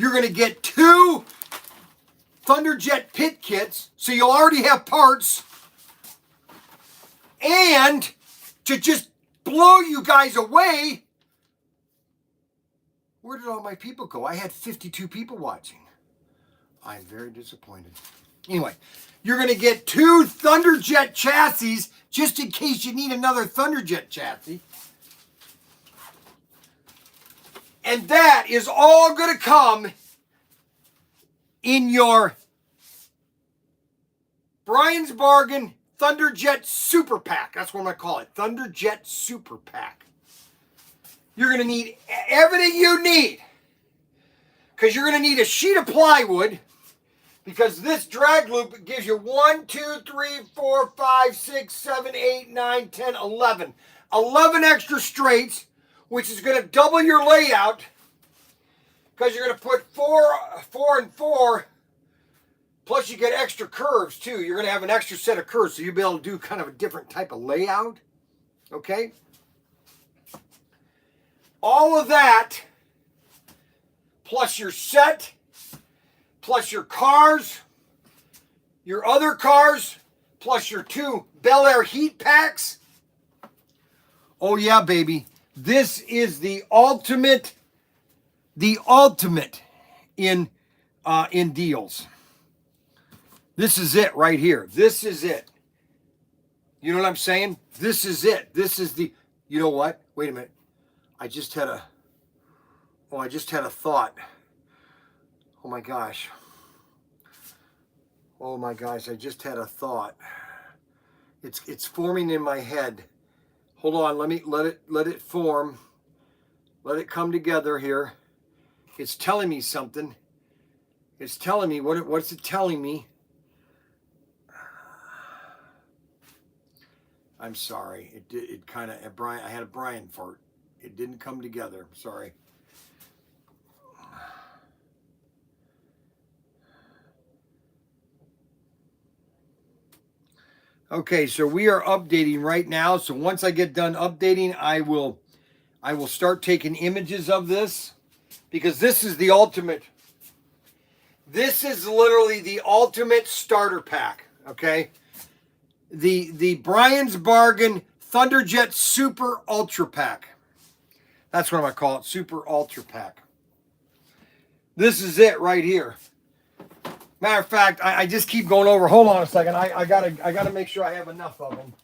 You're going to get 2 Thunderjet pit kits, so you'll already have parts. And to just blow you guys away, where did all my people go? I had 52 people watching. I'm very disappointed. Anyway, you're going to get 2 Thunderjet chassis just in case you need another Thunderjet chassis. And that is all going to come in your Bryan's Bargain Thunderjet Super Pack. That's what I'm going to call it. Thunderjet Super Pack. You're going to need everything you need. Because you're going to need a sheet of plywood. Because this drag loop gives you 1, 2, 3, 4, 5, 6, 7, 8, 9, 10, 11. 11 extra straights, which is going to double your layout. Because you're going to put 4 and 4. Plus you get extra curves too. You're going to have an extra set of curves. So you'll be able to do kind of a different type of layout. Okay? All of that, plus your set, plus your cars, your other cars, plus your 2 Bel Air heat packs. Oh yeah, baby. This is the ultimate in deals. This is it right here. This is it. You know what I'm saying? This is it. This is the, you know what? Wait a minute. I just had a thought. Oh my gosh. Oh my gosh, I just had a thought. It's forming in my head. Hold on, let it form. Let it come together here. It's telling me something. It's telling me what's it telling me? I'm sorry. It kind of Bryan. I had a Bryan fart. It didn't come together. Sorry. Okay, so we are updating right now. So once I get done updating, I will start taking images of this because this is the ultimate. This is literally the ultimate starter pack. Okay. The Bryan's Bargain Thunderjet Super Ultra Pack. That's what I'm going to call it, Super Ultra Pack. This is it right here. Matter of fact, I just keep going over. Hold on a second. I gotta make sure I have enough of them.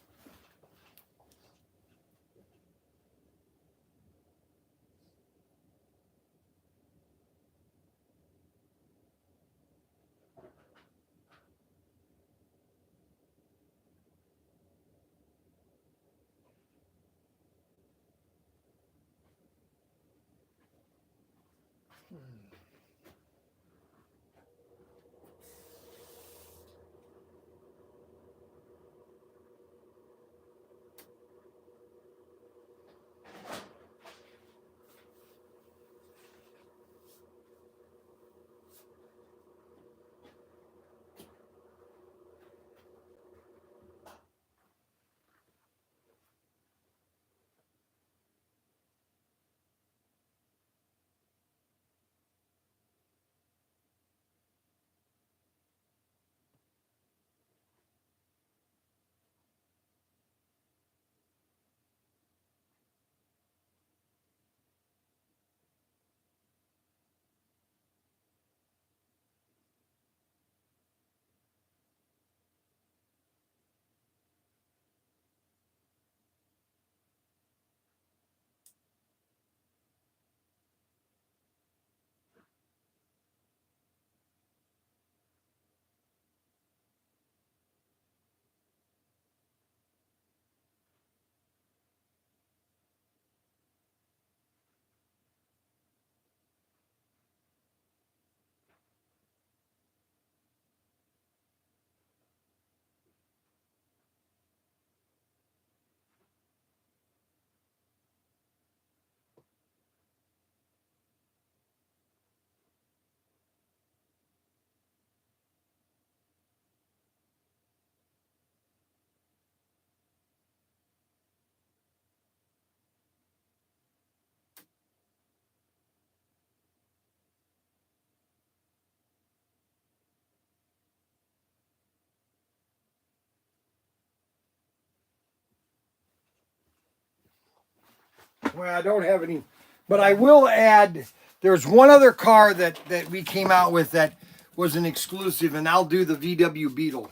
Well, I don't have any, but I will add, there's one other car that we came out with that was an exclusive, and I'll do the VW Beetle.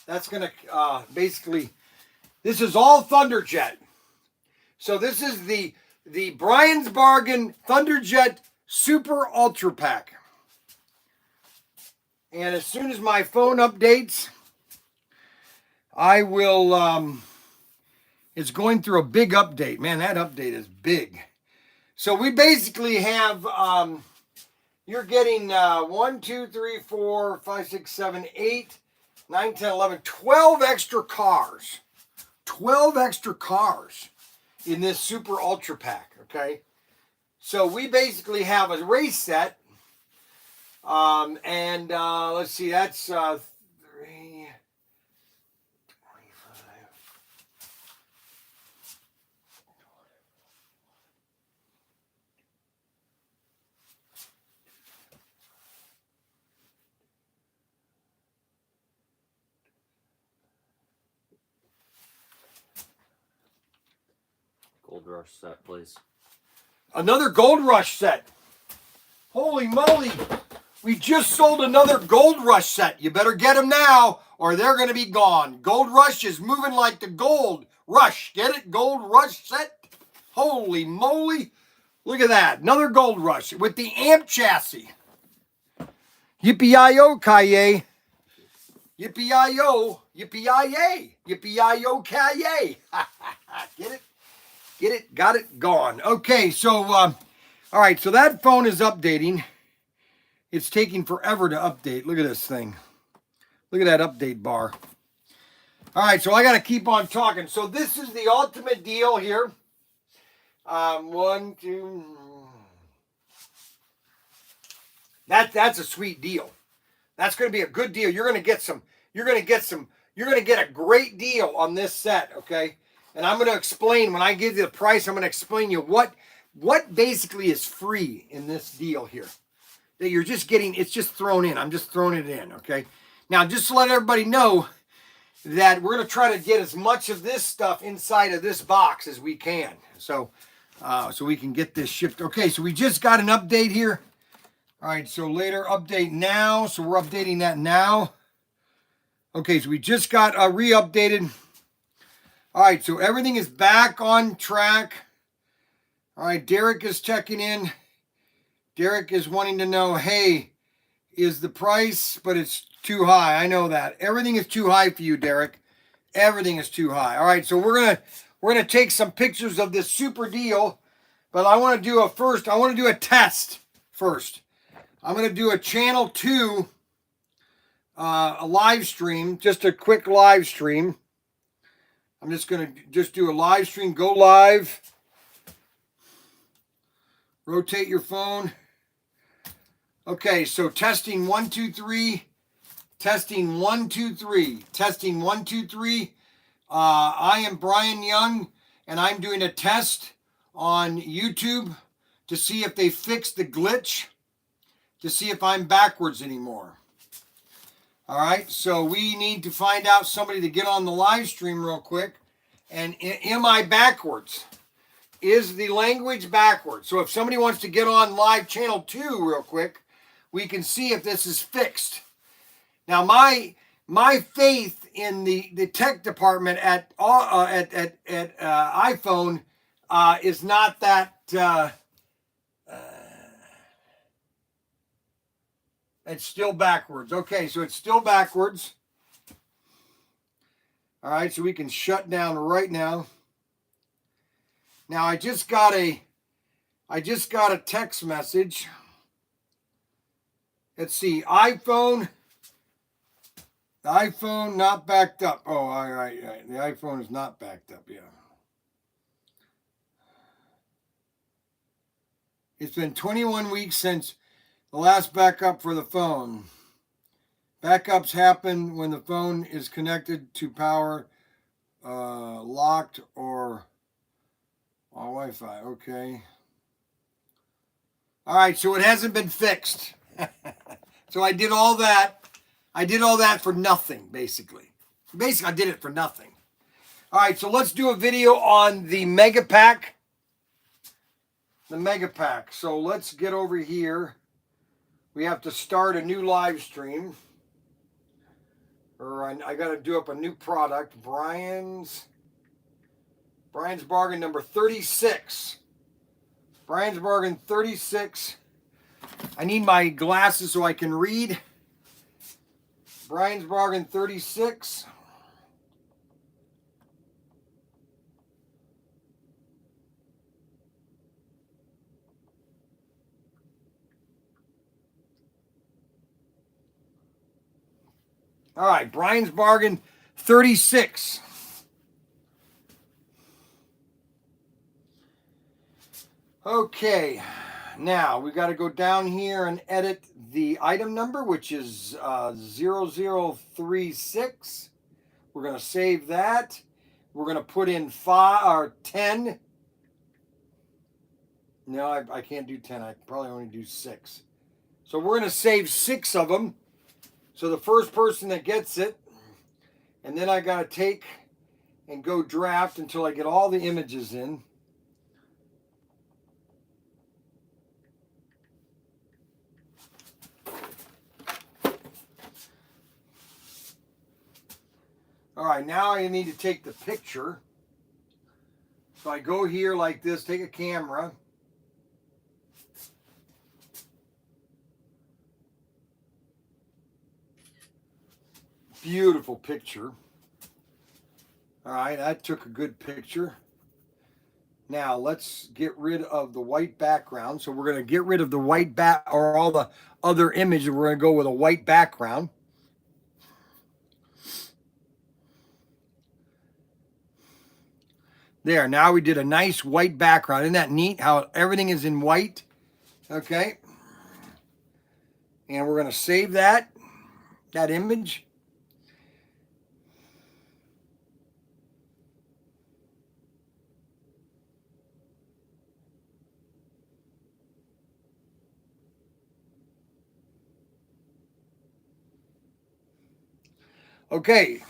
That's going to basically, this is all Thunderjet. So this is the Bryan's Bargain Thunderjet Super Ultra Pack. And as soon as my phone updates, I will, it's going through a big update. Man, that update is big. So we basically have, you're getting 1, 2, 3, 4, 5, 6, 7, 8, 9, 10, 11, 12 extra cars. 12 extra cars in this Super Ultra Pack, okay? So we basically have a race set. Let's see, that's 3, 25. Gold Rush set, please. Another Gold Rush set. Holy moly. We just sold another Gold Rush set. You better get them now or they're going to be gone. Gold Rush is moving like the Gold Rush. Get it? Gold Rush set. Holy moly. Look at that. Another Gold Rush with the amp chassis. Yippee-I-O, Kaye. Yippee-I-O. Yippee-I-A. Yippee-I-O, Kaye. Get it? Get it? Got it? Gone. Okay, so, all right, so that phone is updating. It's taking forever to update. Look at this thing. Look at that update bar. All right, so I got to keep on talking. So this is the ultimate deal here. 1, 2. That's a sweet deal. That's going to be a good deal. You're going to get a great deal on this set, okay? And I'm going to explain, when I give you the price, I'm going to explain you what basically is free in this deal here. That you're just getting, it's just thrown in. I'm just throwing it in, okay? Now, just to let everybody know that we're going to try to get as much of this stuff inside of this box as we can. So we can get this shipped. Okay, so we just got an update here. All right, so later update now. So we're updating that now. Okay, so we just got re-updated. All right, so everything is back on track. All right, Derek is checking in. Derek is wanting to know, hey, is the price, but it's too high. I know that. Everything is too high for you, Derek. Everything is too high. All right, so we're gonna take some pictures of this super deal, but I want to do a test first. I'm going to do a channel 2 a live stream, just a quick live stream. I'm just going to do a live stream, go live. Rotate your phone. Okay, so testing 1, 2, 3. Testing 1, 2, 3. Testing 1, 2, 3. I am Bryan Young, and I'm doing a test on YouTube to see if they fixed the glitch, to see if I'm backwards anymore. All right, so we need to find out somebody to get on the live stream real quick. And am I backwards? Is the language backwards? So if somebody wants to get on live channel 2 real quick, we can see if this is fixed. Now, my faith in the tech department at iPhone is not that. It's still backwards. Okay, so it's still backwards. All right, so we can shut down right now. Now I just got a text message. Let's see, iPhone not backed up. Oh, all right. The iPhone is not backed up, yeah. It's been 21 weeks since the last backup for the phone. Backups happen when the phone is connected to power, locked, or on Wi-Fi. Okay. All right, so it hasn't been fixed. So I did all that. I did all that for nothing, basically. Basically, I did it for nothing. All right, so let's do a video on the Mega Pack. the mega pack. So let's get over here. We have to start a new live stream. Or I got to do up a new product. Bryan's bargain number 36. Bryan's bargain 36. I need my glasses so I can read. Bryan's bargain 36. All right, Bryan's bargain 36. Okay, now we got to go down here and edit the item number, which is 0036. We're going to save that. We're going to put in 5 or 10. No, I can't do 10. I probably only do 6. So we're going to save 6 of them. So the first person that gets it, and then I got to take and go draft until I get all the images in. All right, now I need to take the picture. So I go here like this, take a camera. Beautiful picture. All right, I took a good picture. Now let's get rid of the white background. So we're going to get rid of the white or all the other images. We're going to go with a white background. There, now we did a nice white background. Isn't that neat how everything is in white? Okay. And we're going to save that image. Okay.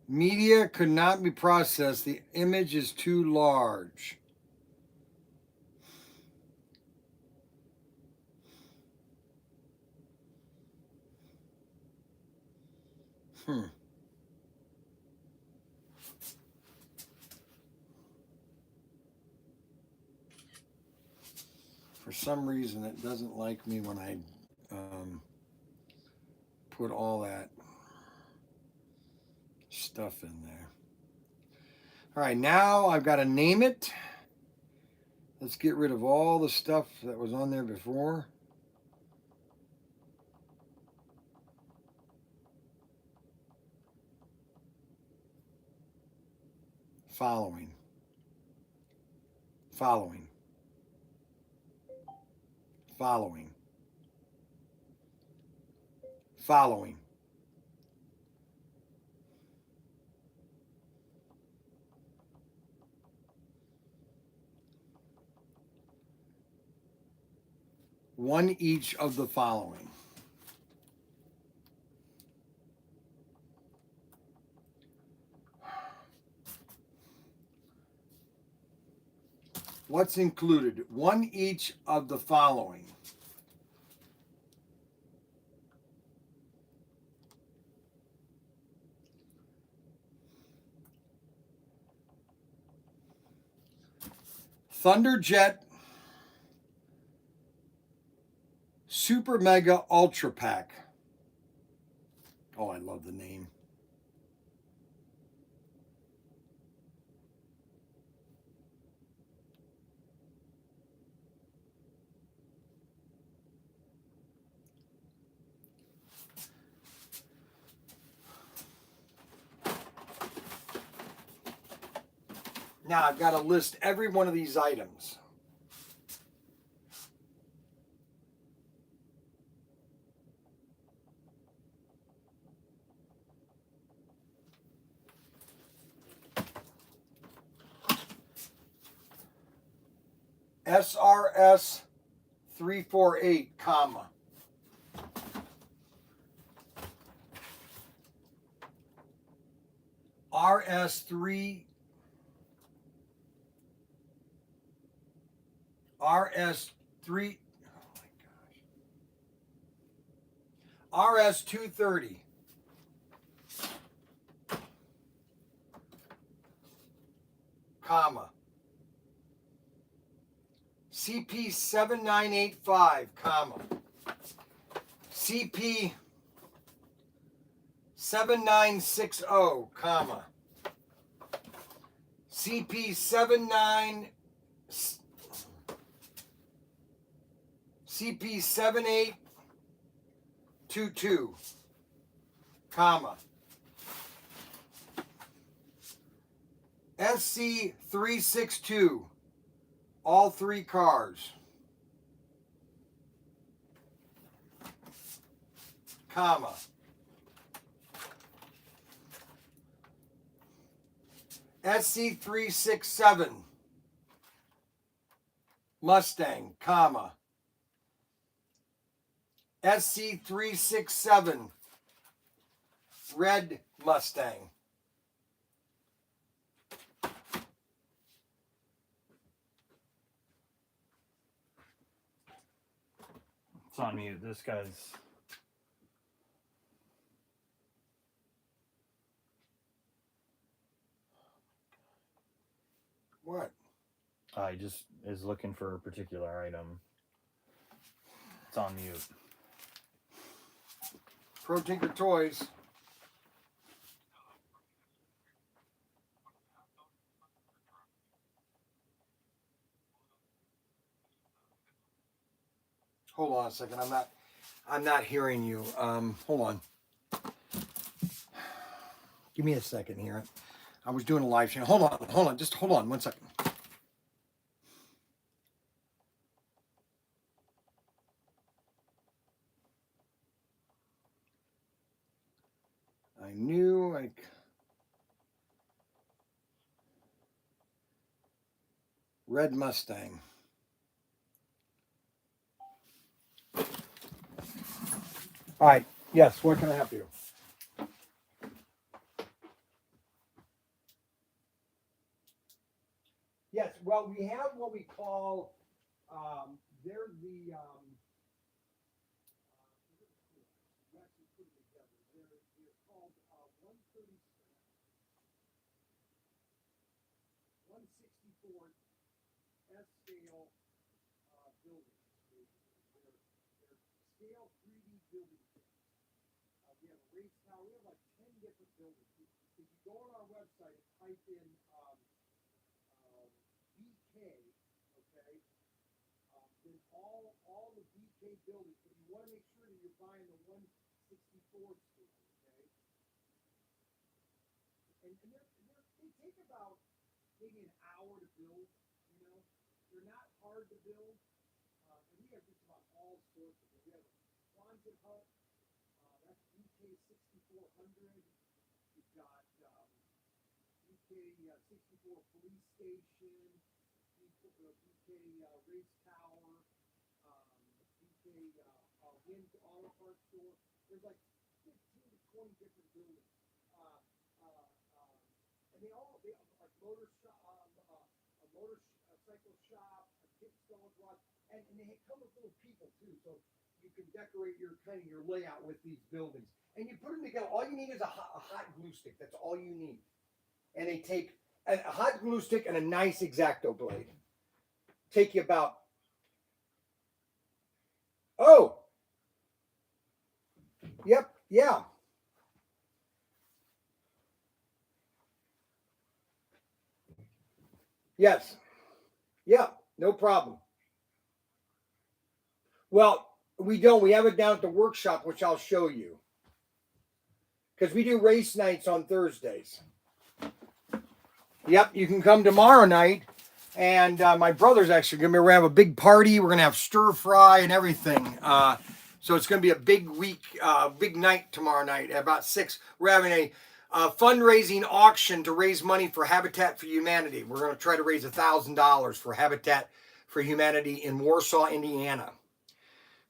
Media could not be processed. The image is too large. For some reason, it doesn't like me when I put all that stuff in there. All right, now I've got to name it. Let's get rid of all the stuff that was on there before. Following. Following. Following. Following. One each of the following. What's included? One each of the following. Thunderjet Super Mega Ultra Pack. Oh, I love the name. Now I've got to list every one of these items. SRS 348, comma. RS3 RS3 RS230, comma, CP7985, comma, CP7960, comma, CP7822, comma, SC362, all three cars, comma, SC367, Mustang, comma, SC367, red Mustang. It's on mute. This guy's. What? He just is looking for a particular item. It's on mute. ProTinkerToys. Hold on a second. I'm not hearing you. Hold on. Give me a second here. I was doing a live stream. Hold on. Just hold on 1 second. I knew red Mustang. All right. Yes. What can I help you? Yes. Well, we have what we call. They're the. They're called 164 S scale buildings. They're scale 3D building kits. We have a race tower. We have like 10 different buildings. If you go on our website and type in BK, okay, then all the BK buildings. But you want to make sure that you're buying the 164 scale, okay? And they take about maybe an hour to build. You know, they're not hard to build. And we have just about all sorts of them. We have a Quantum Hut. That's BK 6400. We've got BK 64 police station, BK race tower, BK wind auto parts store. There's like 15 to 20 different buildings. And they like motorcycle shop, a kid stone garage, and they come with little people too, so you can decorate your layout with these buildings. And you put them together. All you need is a hot glue stick. That's all you need. And they take a hot glue stick and a nice X-Acto blade. Take you about. Oh. Yep. Yeah. Yes. Yeah. No problem. Well, we don't. We have it down at the workshop, which I'll show you. Because we do race nights on Thursdays. Yep, you can come tomorrow night. And my brother's actually going to have a big party. We're going to have stir fry and everything. So it's going to be a big week, big night tomorrow night at about 6. We're having a fundraising auction to raise money for Habitat for Humanity. We're going to try to raise $1,000 for Habitat for Humanity in Warsaw, Indiana.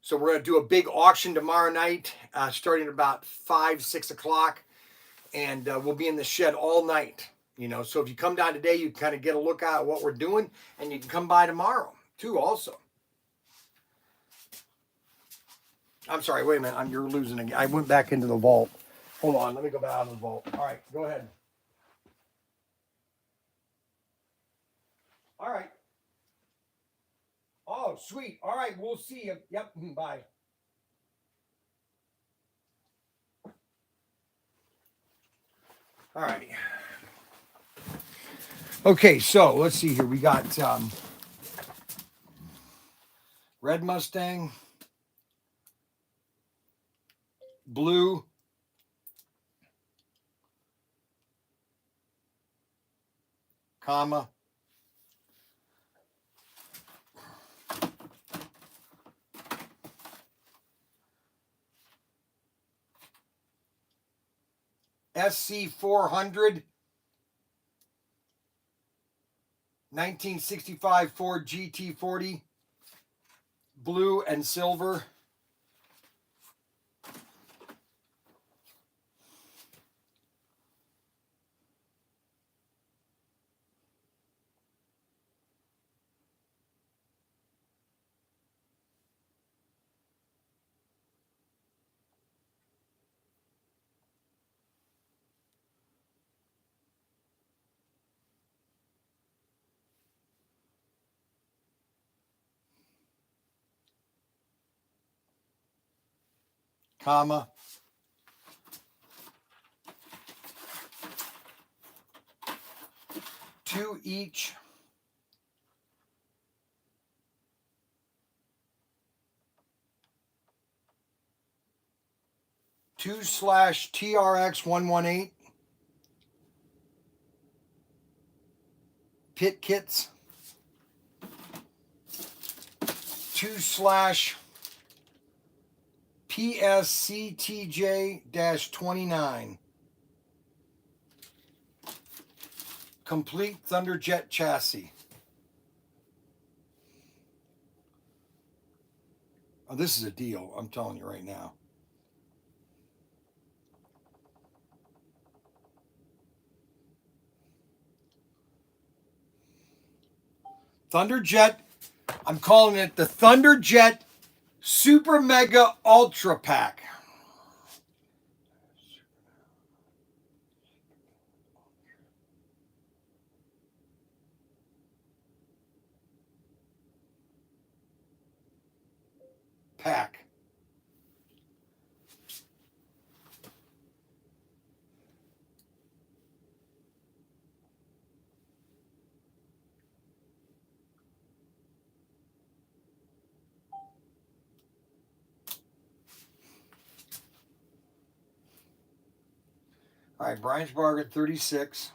So we're going to do a big auction tomorrow night, starting at about 5, 6 o'clock. and we'll be in the shed all night. You know, so if you come down today, you kind of get a look at what we're doing, and you can come by tomorrow too. Also, I'm sorry. Wait a minute. You're losing again. I went back into the vault. Hold on. Let me go back out of the vault. All right. Go ahead. All right. Oh, sweet. All right. We'll see you. Yep. Bye. All right. Okay. So let's see here. We got red Mustang, blue, comma, SC 400, 1965 Ford GT40, blue and silver. Comma, two each, /TRX 118 pit kits, 2/PSCTJ-29 complete Thunderjet chassis. Oh, this is a deal. I'm telling you right now. Thunderjet. I'm calling it the Thunderjet Super Mega Ultra Pack. Pack. All right, Bryan's bargain 36.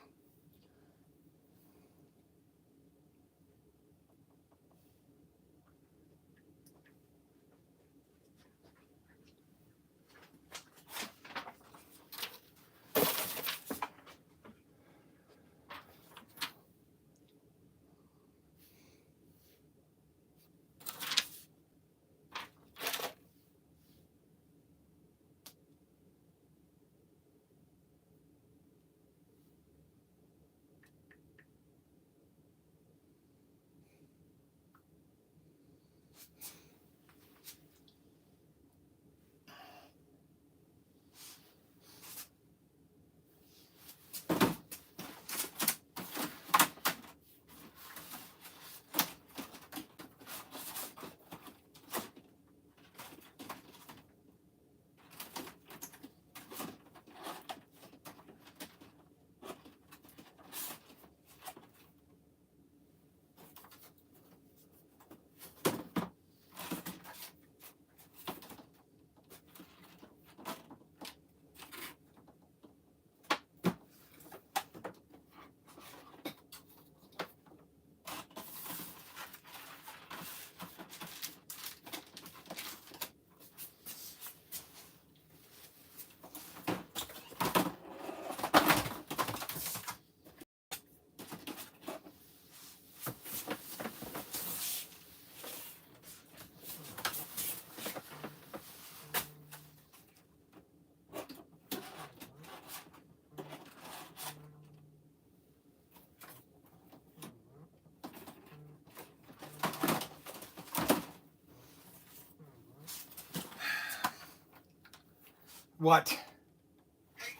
What? Hey,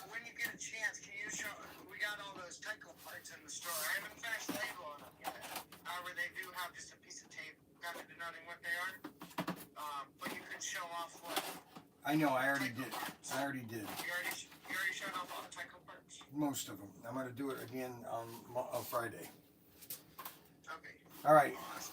when you get a chance, can you show? We got all those Tyco parts in the store. I haven't finished labeling them yet. However, they do have just a piece of tape kind of denoting what they are. But you can show off what. I know. I already Tyco did. parts. I already did. You already showed off all the Tyco parts. Most of them. I'm gonna do it again on Friday. Okay. All right. Awesome.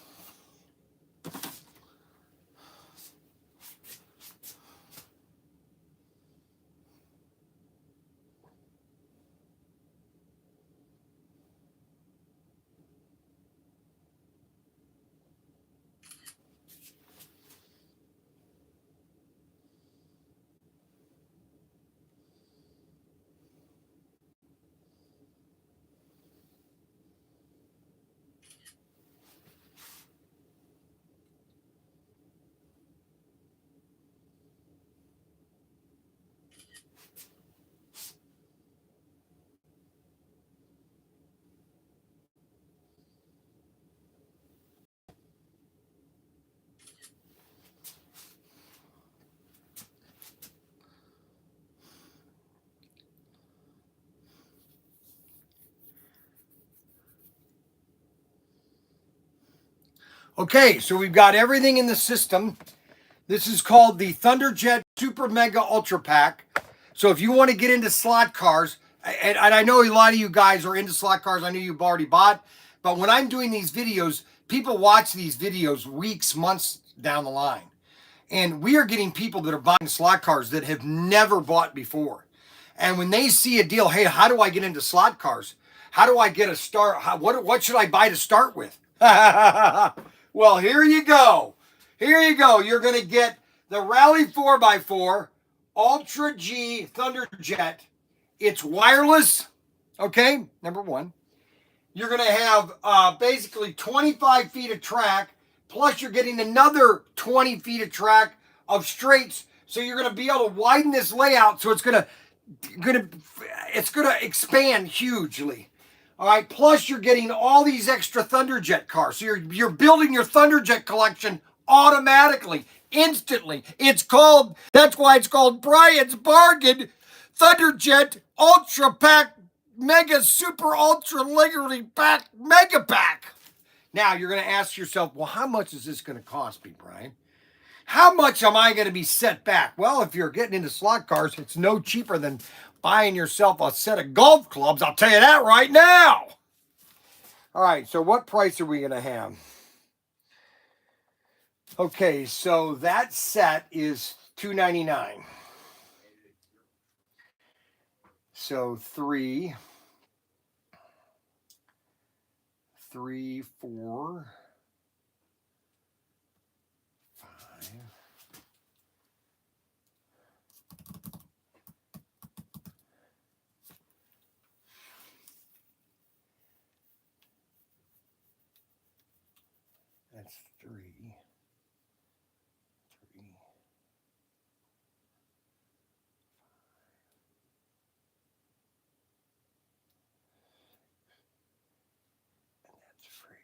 Okay, so we've got everything in the system. This is called the Thunderjet Super Mega Ultra Pack. So if you want to get into slot cars, and I know a lot of you guys are into slot cars, I know you've already bought, but when I'm doing these videos, people watch these videos weeks, months down the line. And we are getting people that are buying slot cars that have never bought before. And when they see a deal, hey, how do I get into slot cars? How do I get a start? What should I buy to start with? Well, here you go. Here you go. You're going to get the Rally 4x4 Ultra G Thunderjet. It's wireless. Okay, number one. You're going to have basically 25 feet of track, plus you're getting another 20 feet of track of straights. So you're going to be able to widen this layout, so it's going to expand hugely. All right. Plus you're getting all these extra Thunderjet cars. So you're building your Thunderjet collection automatically, instantly. That's why it's called Bryan's Bargain Thunderjet Ultra Pack Mega Super Ultra Legacy Pack Mega Pack. Now you're going to ask yourself, well, how much is this going to cost me, Bryan? How much am I going to be set back? Well, if you're getting into slot cars, it's no cheaper than buying yourself a set of golf clubs. I'll tell you that right now. All right, so what price are we going to have? Okay, so that set is $299. So 3, 4, 5. That's 3. 3. And that's free.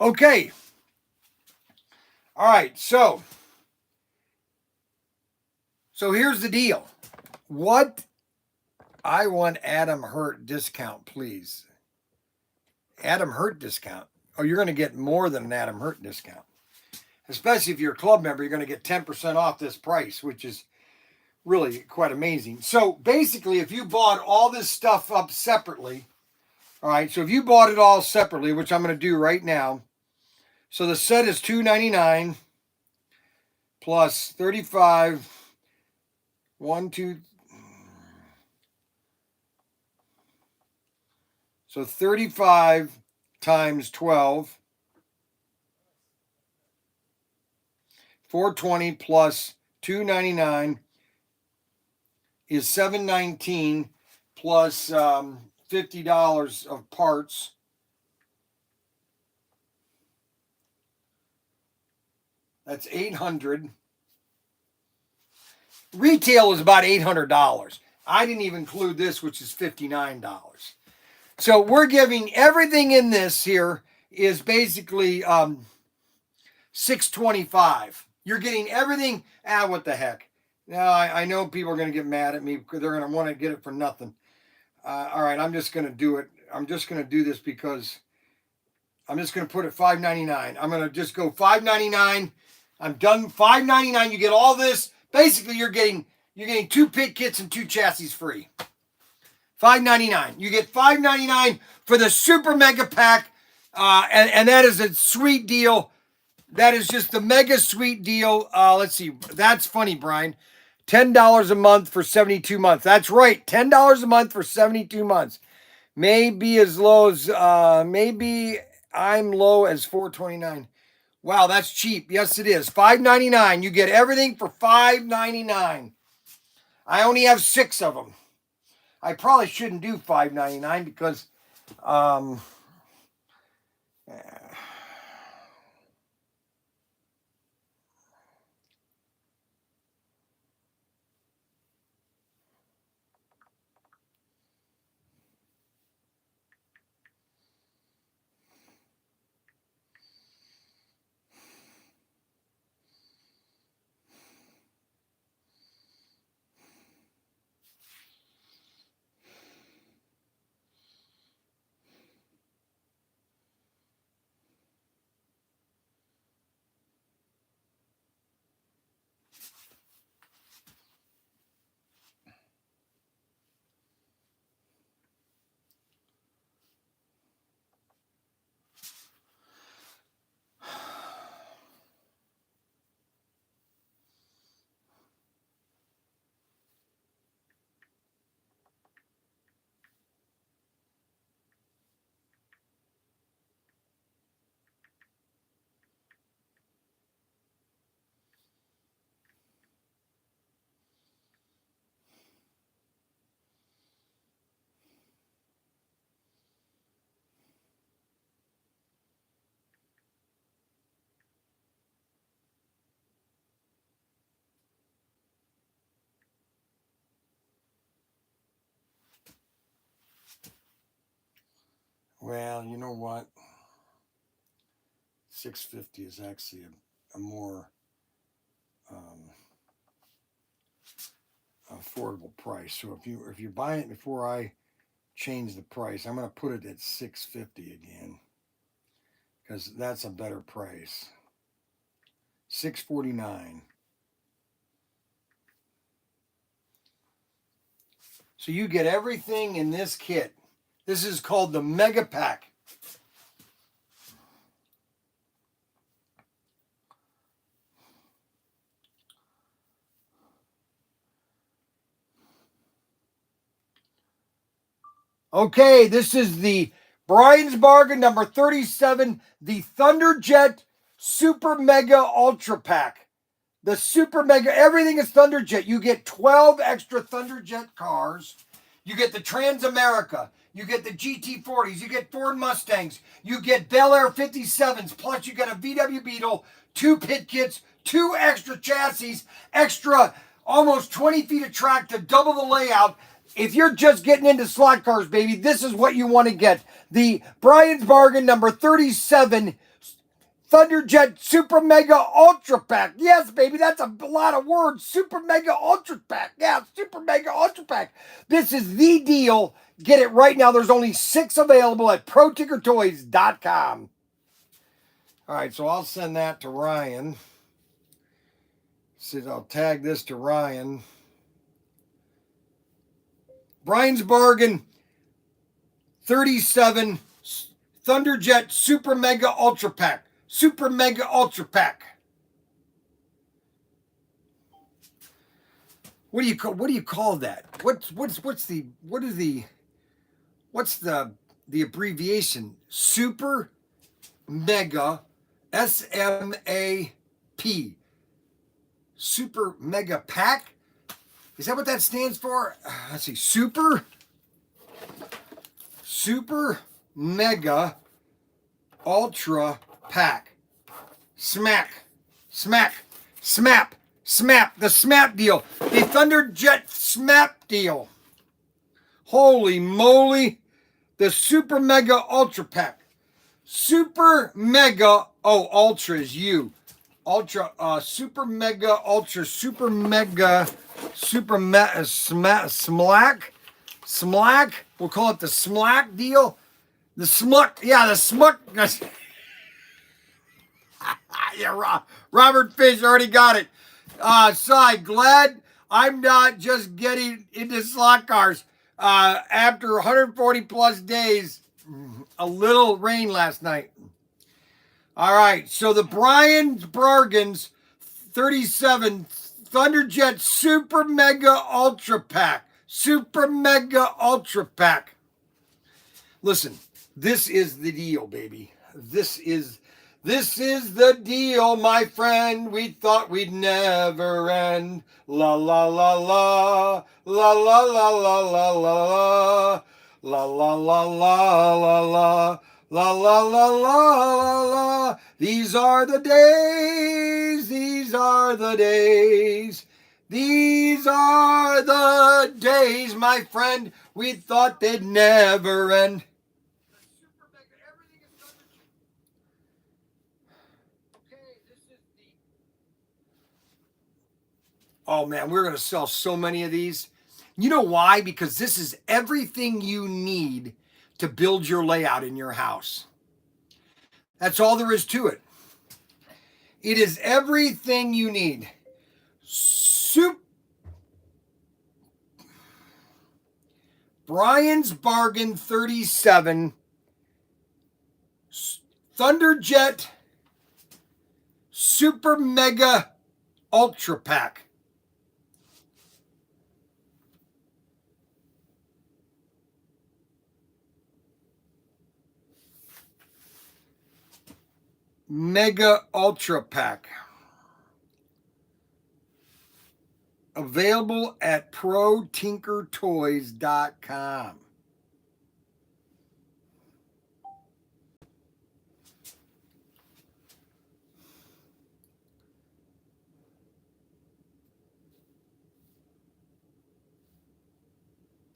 Okay. All right, so here's the deal. What I want Adam Hurt discount, please. Adam Hurt discount. Oh, you're going to get more than an Adam Hurt discount. Especially if you're a club member, you're going to get 10% off this price, which is really quite amazing. So basically, if you bought all this stuff up separately, all right, so if you bought it all separately, which I'm going to do right now, so the set is $299 plus 35, 1, 2, so 35 times 12, 420 plus 299 is 719 plus $50 of parts. That's $800. Retail is about $800. I didn't even include this, which is $59. So we're giving everything in this here is basically $625. You're getting everything. What the heck? Now I know people are going to get mad at me because they're going to want to get it for nothing. All right, I'm just going to do it. I'm just going to do this because I'm just going to put it $599. I'm going to just go $599. I'm done. $599. You get all this. Basically, you're getting 2 pit kits and 2 chassis free. $599. You get $599 for the super mega pack, and that is a sweet deal. That is just the mega sweet deal. Let's see. That's funny, Brian. $10 a month for 72 months. That's right. $10 a month for 72 months. Maybe as low as maybe I'm low as $429. Wow, that's cheap. Yes, it is. $599. You get everything for $599. I only have 6 of them. I probably shouldn't do $599 because well, you know what? $650 is actually a more affordable price. So if you're buying it before I change the price, I'm going to put it at $650 again because that's a better price. $649. So you get everything in this kit. This is called the Mega Pack. Okay, this is the Bryan's Bargain number 37, the Thunderjet Super Mega Ultra Pack. The Super Mega, everything is Thunderjet. You get 12 extra Thunderjet cars. You get the Transamerica. You get the GT40s. You get Ford Mustangs. You get Bel Air 57s. Plus, you get a VW Beetle, 2 pit kits, 2 extra chassis, extra almost 20 feet of track to double the layout. If you're just getting into slot cars, baby, this is what you want to get. The Bryan's Bargain number 37 Thunderjet Super Mega Ultra Pack. Yes, baby, that's a lot of words. Super Mega Ultra Pack. Yeah, Super Mega Ultra Pack. This is the deal. Get it right now. There's only 6 available at ProTinkerToys.com. All right, so I'll send that to Ryan. I'll tag this to Ryan. Brian's Bargain 37 Thunderjet Super Mega Ultra Pack. Super Mega Ultra Pack. What do you call that? What's the abbreviation? Super Mega SMAP. Super Mega Pack? Is that what that stands for? Let's see. Super Mega Ultra Pack. Smack. The SMAP deal. The Thunderjet SMAP deal. Holy moly. The Super Mega Ultra Pack. Super Mega. Oh, Ultra is you. Ultra. Super Mega Ultra. Smlack. We'll call it the Smlack deal. The Smuck. Yeah, the Smuck. Yeah, Robert Fish already got it. Cy, glad I'm not just getting into slot cars. After 140 plus days, a little rain last night. All right, so the Bryan's Bargains 37 Thunderjet Super Mega Ultra Pack. Super Mega Ultra Pack. Listen, this is the deal, baby. This is the deal, my friend. We thought we'd never end. La la la la la la la la la la la la la la la la. La la la la la. These are the days. These are the days. These are the days, my friend. We thought they'd never end. Oh man, we're gonna sell so many of these. You know why? Because this is everything you need to build your layout in your house. That's all there is to it. It is everything you need. Bryan's Bargain 37 Thunderjet Super Mega Ultra Pack. Mega Ultra Pack. Available at ProTinkerToys.com.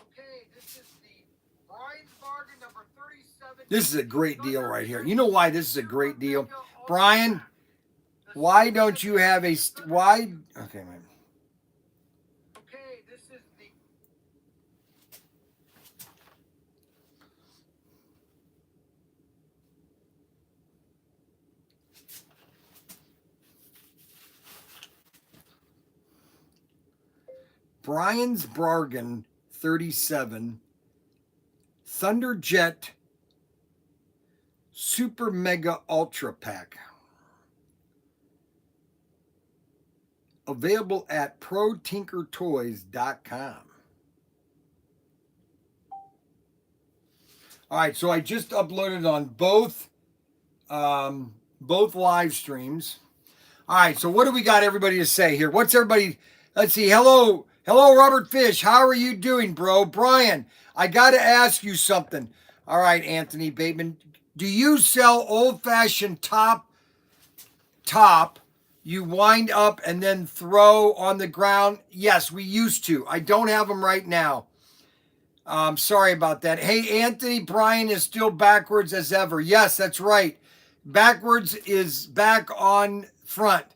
Okay, this is the Bryan's Bargain number 37. This is a great deal right here. You know why this is a great deal? Bryan, why don't you have a... Why... Okay, man. Okay, this is the... Bryan's Bargain 37 Thunderjet Super Mega Ultra Pack. Available at ProTinkerToys.com. All right, so I just uploaded on both live streams. All right, so what do we got everybody to say here? What's everybody? Let's see. Hello, Robert Fish. How are you doing, bro? Bryan, I got to ask you something. All right, Anthony Bateman. Do you sell old-fashioned top you wind up and then throw on the ground? Yes, we used to. I don't have them right now. Sorry about that. Hey, Anthony, Bryan is still backwards as ever. Yes, that's right. Backwards is back on front.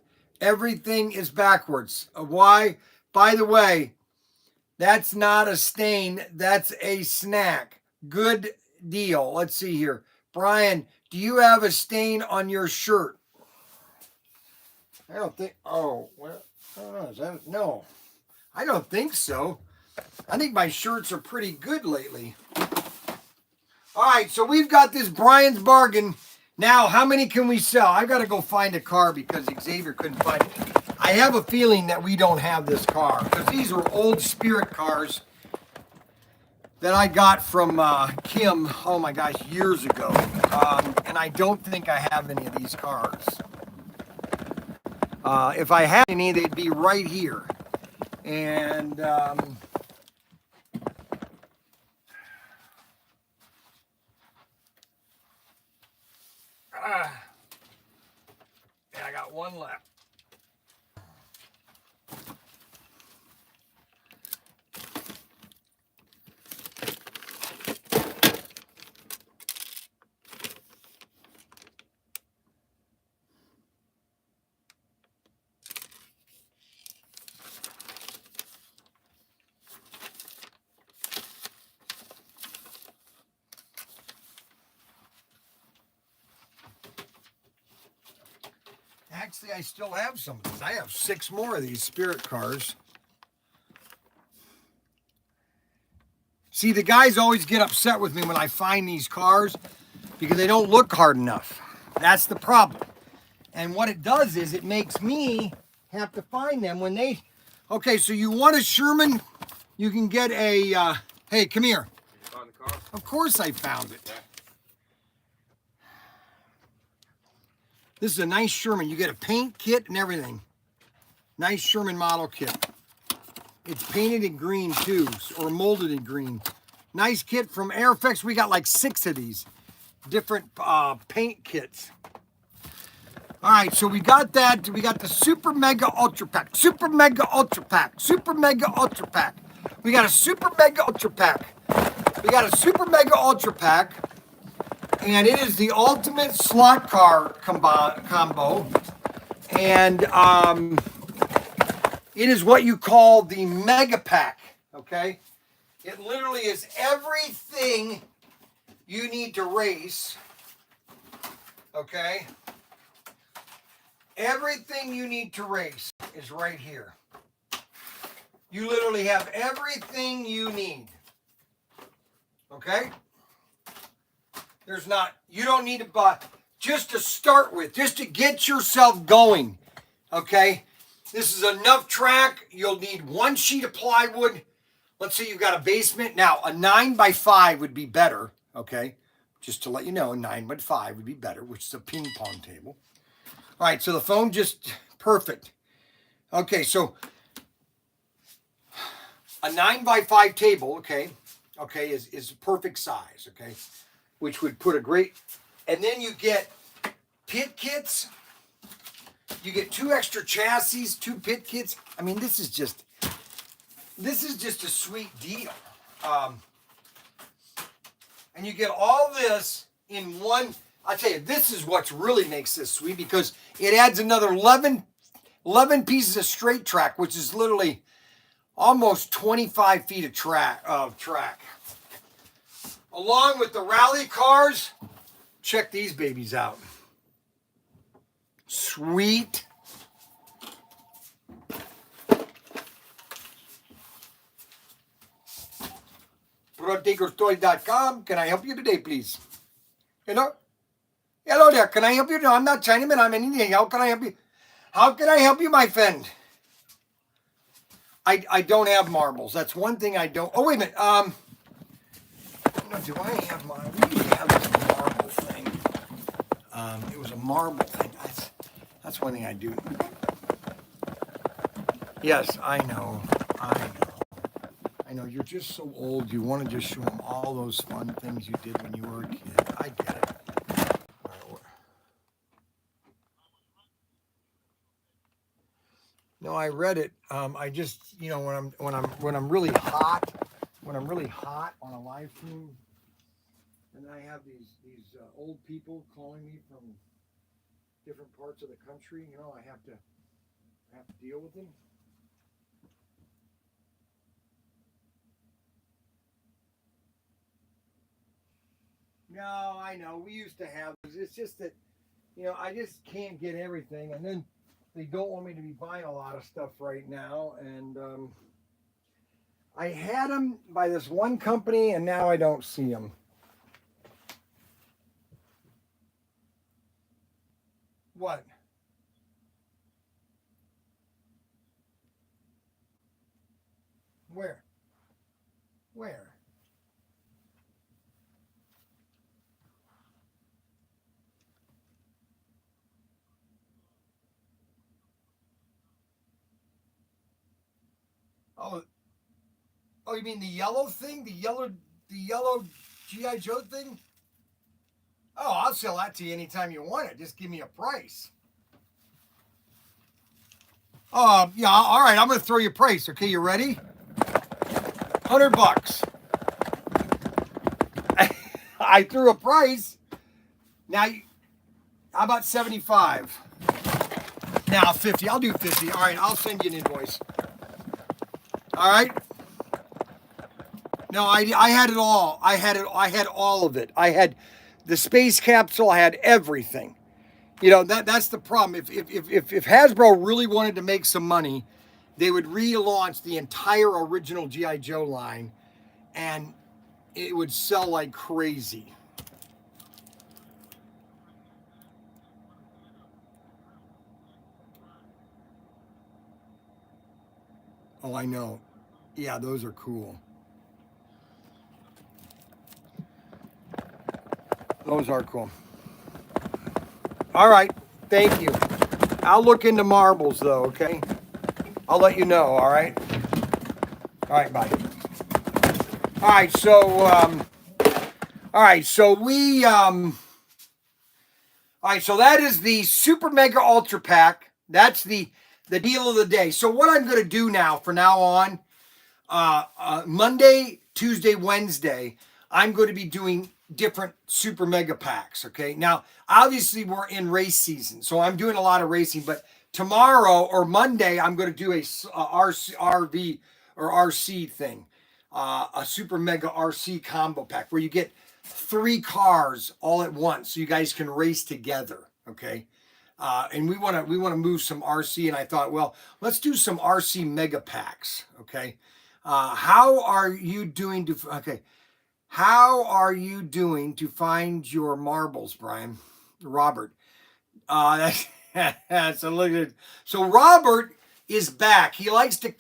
Everything is backwards. Why? By the way, that's not a stain. That's a snack. Good deal. Let's see here. Bryan, do you have a stain on your shirt? I don't think. Oh, well, is that, no. I don't think so. I think my shirts are pretty good lately. All right, so we've got this Bryan's Bargain. Now, how many can we sell? I've got to go find a car because Xavier couldn't find it. I have a feeling that we don't have this car because these are old Spirit cars that I got from Kim, oh my gosh, years ago. And I don't think I have any of these cars. If I had any, they'd be right here. And yeah, I got one left. Actually, I still have some of these. I have 6 more of these Spirit cars. See, the guys always get upset with me when I find these cars because they don't look hard enough. That's the problem. And what it does is it makes me have to find them when they... Okay, so you want a Sherman, you can get a... hey, come here. Did you find the car? Of course I found it. Yeah. This is a nice Sherman. You get a paint kit and everything. Nice Sherman model kit. It's painted in green too, or molded in green. Nice kit from Airfix. We got like 6 of these different paint kits. All right, so we got that. We got the Super Mega Ultra Pack. Super Mega Ultra Pack. Super Mega Ultra Pack. We got a Super Mega Ultra Pack. We got a Super Mega Ultra Pack. And it is the ultimate slot car combo. And it is what you call the Mega Pack, okay? It literally is everything you need to race, okay? Everything you need to race is right here. You literally have everything you need, okay? There's not, you don't need to buy, just to start with, just to get yourself going, okay? This is enough track. You'll need 1 sheet of plywood. Let's say you've got a basement. Now, a 9x5 would be better, okay? Just to let you know, a 9x5 would be better, which is a ping pong table. All right, so the phone just perfect. Okay, so a 9x5 table, okay, is perfect size, okay? Which would put a great, and then you get pit kits. You get 2 extra chassis, 2 pit kits. I mean, this is just a sweet deal. And you get all this in one. I tell you, this is what really makes this sweet because it adds another 11 pieces of straight track, which is literally almost 25 feet of track. Along with the rally cars, check these babies out. Sweet. ProTinkerToys.com. Can I help you today, please? Hello? Hello there. Can I help you? No, I'm not Chinaman. I'm Indian. How can I help you? How can I help you, my friend? I don't have marbles. That's one thing I don't. Oh, wait a minute. No, do I have my? We didn't have this marble thing. It was a marble thing. That's one thing I do. Yes, I know. I know. You're just so old. You want to just show them all those fun things you did when you were a kid. I get it. No, I read it. I just, you know, when I'm really hot on a live stream, and I have these old people calling me from different parts of the country. I have to deal with them. No, I know. We used to have those. It's just that, I just can't get everything. And then they don't want me to be buying a lot of stuff right now. And I had them by this one company, and now I don't see them. What? Where? Where? Oh, you mean the yellow thing? The yellow G.I. Joe thing? Oh, I'll sell that to you anytime you want it. Just give me a price. Yeah, all right. I'm going to throw you a price. Okay, you ready? $100. I threw a price. Now, how about 75? Now 50. I'll do 50. All right, I'll send you an invoice. All right. No, I had it all. I had all of it. I had the space capsule. I had everything. That's the problem. If Hasbro really wanted to make some money, they would relaunch the entire original G.I. Joe line, and it would sell like crazy. Oh, I know. Yeah, those are cool. Those are cool. All right. Thank you. I'll look into marbles, though, okay? I'll let you know, all right? All right, bye. All right, so that is the Super Mega Ultra Pack. That's the deal of the day. So what I'm going to do now, from now on, Monday, Tuesday, Wednesday, I'm going to be doing different Super Mega Packs, okay? Now, obviously, we're in race season, so I'm doing a lot of racing, but tomorrow or Monday, I'm going to do a RV or RC thing, a Super Mega RC combo pack where you get 3 cars all at once, so you guys can race together, okay? And we want to move some RC, and I thought, well, let's do some RC mega packs, okay? How are you doing to find your marbles, Brian? Robert. So Robert is back. He likes to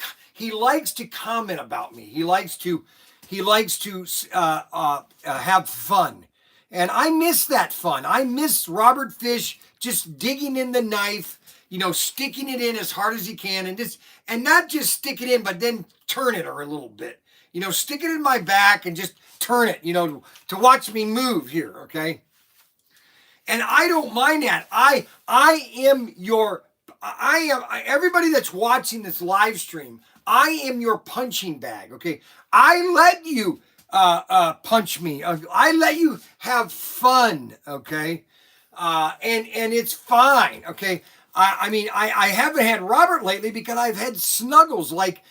comment about me. He likes to have fun. And I miss that fun. I miss Robert Fish just digging in the knife, sticking it in as hard as he can, and not just stick it in, but then turn it a little bit. Stick it in my back and just turn it, to watch me move here, okay? And I don't mind that. I am everybody that's watching this live stream, I am your punching bag, okay? I let you punch me. I let you have fun, okay? And it's fine, okay? I haven't had Robert lately because I've had snuggles like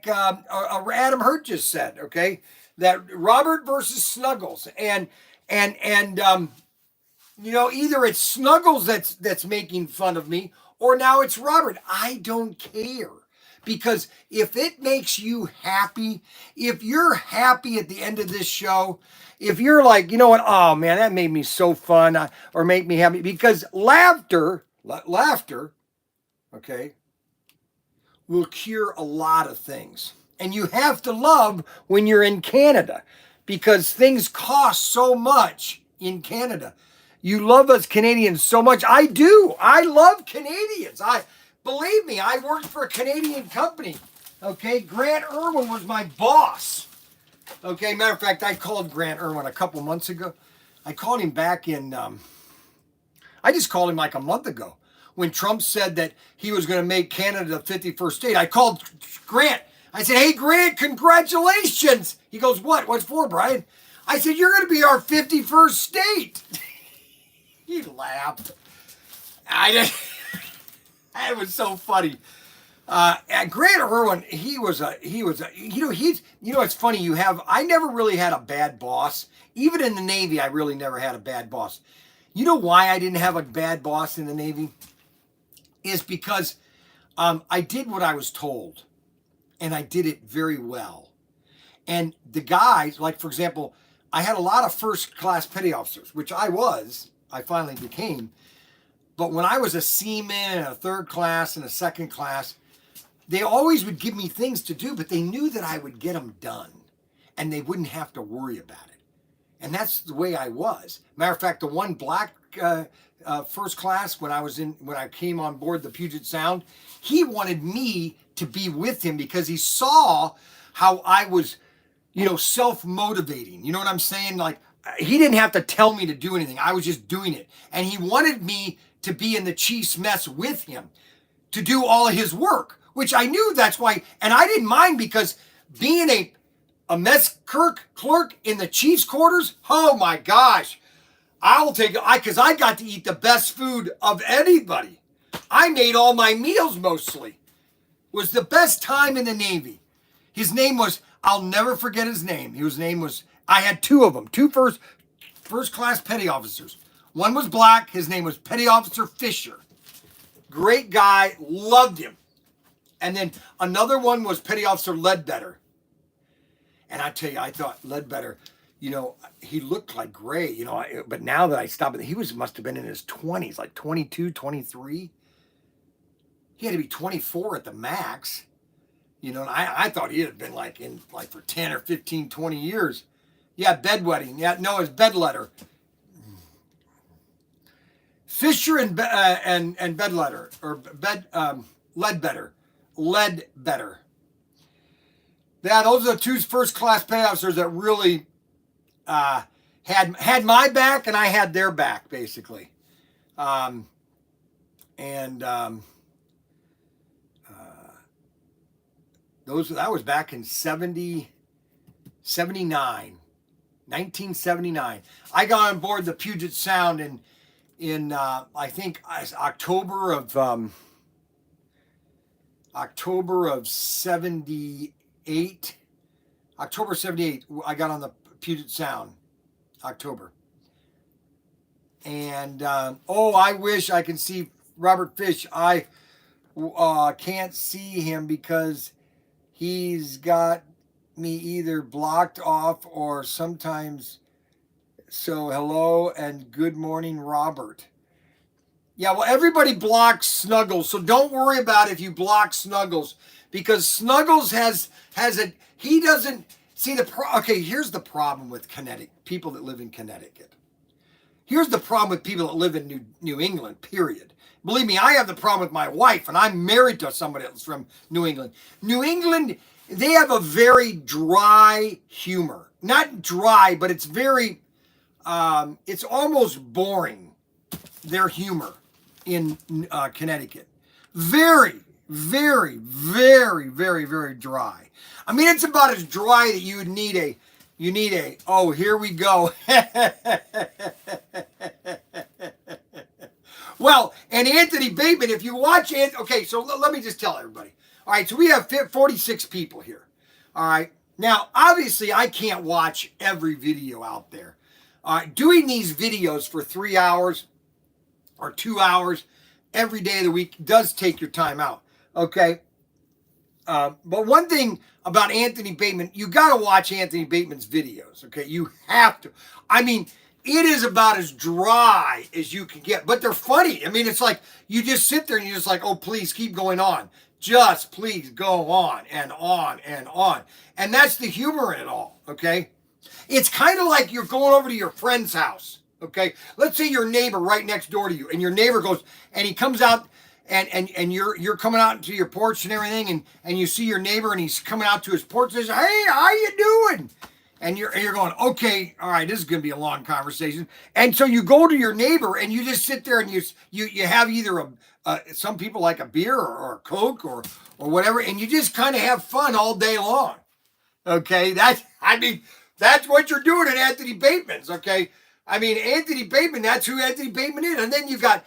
Adam Hurt just said, okay? That Robert versus Snuggles, and either it's Snuggles that's making fun of me, or now it's Robert. I don't care, because if it makes you happy, if you're happy at the end of this show, if you're like, you know what, oh man, that made me so fun, or make me happy, because laughter, okay, will cure a lot of things. And you have to love when you're in Canada, because things cost so much in Canada. You love us Canadians so much. I do. I love Canadians. Believe me, I worked for a Canadian company. Okay, Grant Irwin was my boss. Okay, matter of fact, I called Grant Irwin a couple months ago. I called him back in, I just called him like a month ago, when Trump said that he was going to make Canada the 51st state. I called Grant. I said, hey, Grant, congratulations. He goes, what? What's for, Brian? I said, you're going to be our 51st state. He laughed. I didn't. It was so funny. And Grant Irwin, it's funny. I never really had a bad boss. Even in the Navy, I really never had a bad boss. You know why I didn't have a bad boss in the Navy? Is because I did what I was told, and I did it very well. And the guys, like for example, I had a lot of first class petty officers, which I finally became. But when I was a seaman and a third class and a second class, they always would give me things to do, but they knew that I would get them done and they wouldn't have to worry about it. And that's the way I was. Matter of fact, the one black first class when I came on board the Puget Sound, he wanted me to be with him because he saw how I was, self-motivating. You know what I'm saying? Like, he didn't have to tell me to do anything. I was just doing it. And he wanted me to be in the chief's mess with him to do all of his work, which I knew that's why. And I didn't mind because being a mess clerk in the chief's quarters, oh my gosh, I'll take it because I got to eat the best food of anybody. I made all my meals mostly. It was the best time in the Navy. His name was, I'll never forget his name. I had two of them, two first class petty officers. One was black. His name was Petty Officer Fisher. Great guy. Loved him. And then another one was Petty Officer Ledbetter. And I tell you, I thought Ledbetter, he looked like gray, but now that I stopped, he must have been in his 20s, like 22, 23. He had to be 24 at the max. And I thought he had been for 10 or 15, 20 years. Yeah, bedwetting. Yeah, no, it's bedletter. Fisher and Bedletter, or Ledbetter. Yeah, those are the two first class petty officers that really had my back and I had their back, basically. That was back in 1979. I got on board the Puget Sound in I think October of 78. October 78, I got on the Puget Sound. October. And I wish I could see Robert Fish. I can't see him because he's got me either blocked off or sometimes. So hello and good morning, Robert. Yeah, well, everybody blocks Snuggles, so don't worry about if you block Snuggles, because Snuggles he doesn't see okay, here's the problem with people that live in Connecticut. Here's the problem with people that live in New England, period. Believe me, I have the problem with my wife, and I'm married to somebody else from New England. New England, they have a very dry humor. Not dry, but it's very, it's almost boring, their humor in Connecticut. Very, very, very, very, very dry. I mean, it's about as dry that you need a, oh, here we go. Well, and Anthony Bateman, if you watch okay, so let me just tell everybody. All right, so we have 46 people here. All right. Now, obviously, I can't watch every video out there. Doing these videos for 3 hours or 2 hours every day of the week does take your time out. Okay. But one thing about Anthony Bateman, you got to watch Anthony Bateman's videos. Okay. You have to. I mean, it is about as dry as you can get, but they're funny. I mean, it's like you just sit there and you're just like, oh, please keep going on. Just please go on and on and on. And that's the humor in it all. Okay. It's kind of like you're going over to your friend's house. Okay. Let's say your neighbor right next door to you, and your neighbor goes, and he comes out and you're coming out to your porch and everything. And you see your neighbor and he's coming out to his porch and says, hey, how you doing? And you're going, okay, all right, this is going to be a long conversation. And so you go to your neighbor and you just sit there and you have either some people like a beer or a Coke or whatever, and you just kind of have fun all day long. Okay, that's what you're doing at Anthony Bateman's. Okay, I mean, Anthony Bateman. That's who Anthony Bateman is. And then you got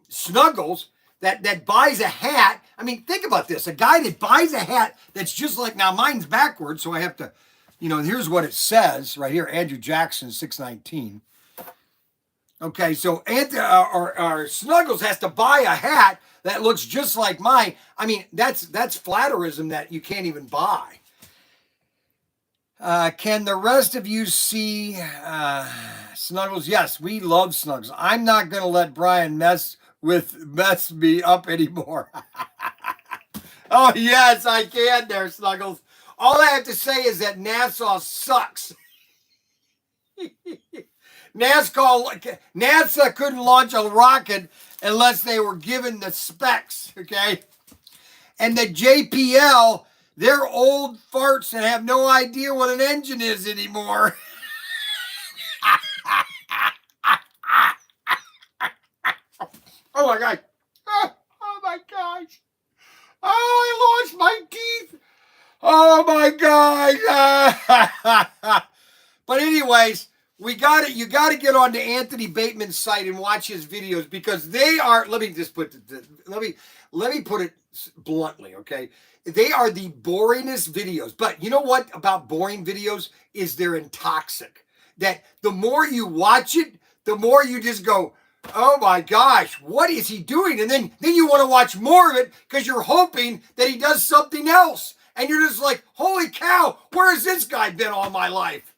Snuggles that buys a hat. I mean, think about this: a guy that buys a hat that's just like, now mine's backwards, so I have to, here's what it says right here: Andrew Jackson 619. Okay, so or Snuggles has to buy a hat that looks just like mine. I mean, that's flatterism that you can't even buy. Can the rest of you see Snuggles? Yes, we love Snuggles. I'm not going to let Bryan mess me up anymore. Oh, yes, I can there, Snuggles. All I have to say is that NASA sucks. NASA couldn't launch a rocket unless they were given the specs, okay? And the JPL, they're old farts and have no idea what an engine is anymore. Oh my God. Oh my gosh. Oh, I lost my teeth. Oh my God. But anyways, you got to get on to Anthony Bateman's site and watch his videos, because they are, let me put it bluntly, okay? They are the boringest videos. But you know what about boring videos is they're intoxic. That the more you watch it, the more you just go, oh my gosh, what is he doing? And then you want to watch more of it because you're hoping that he does something else. And you're just like, holy cow, where has this guy been all my life?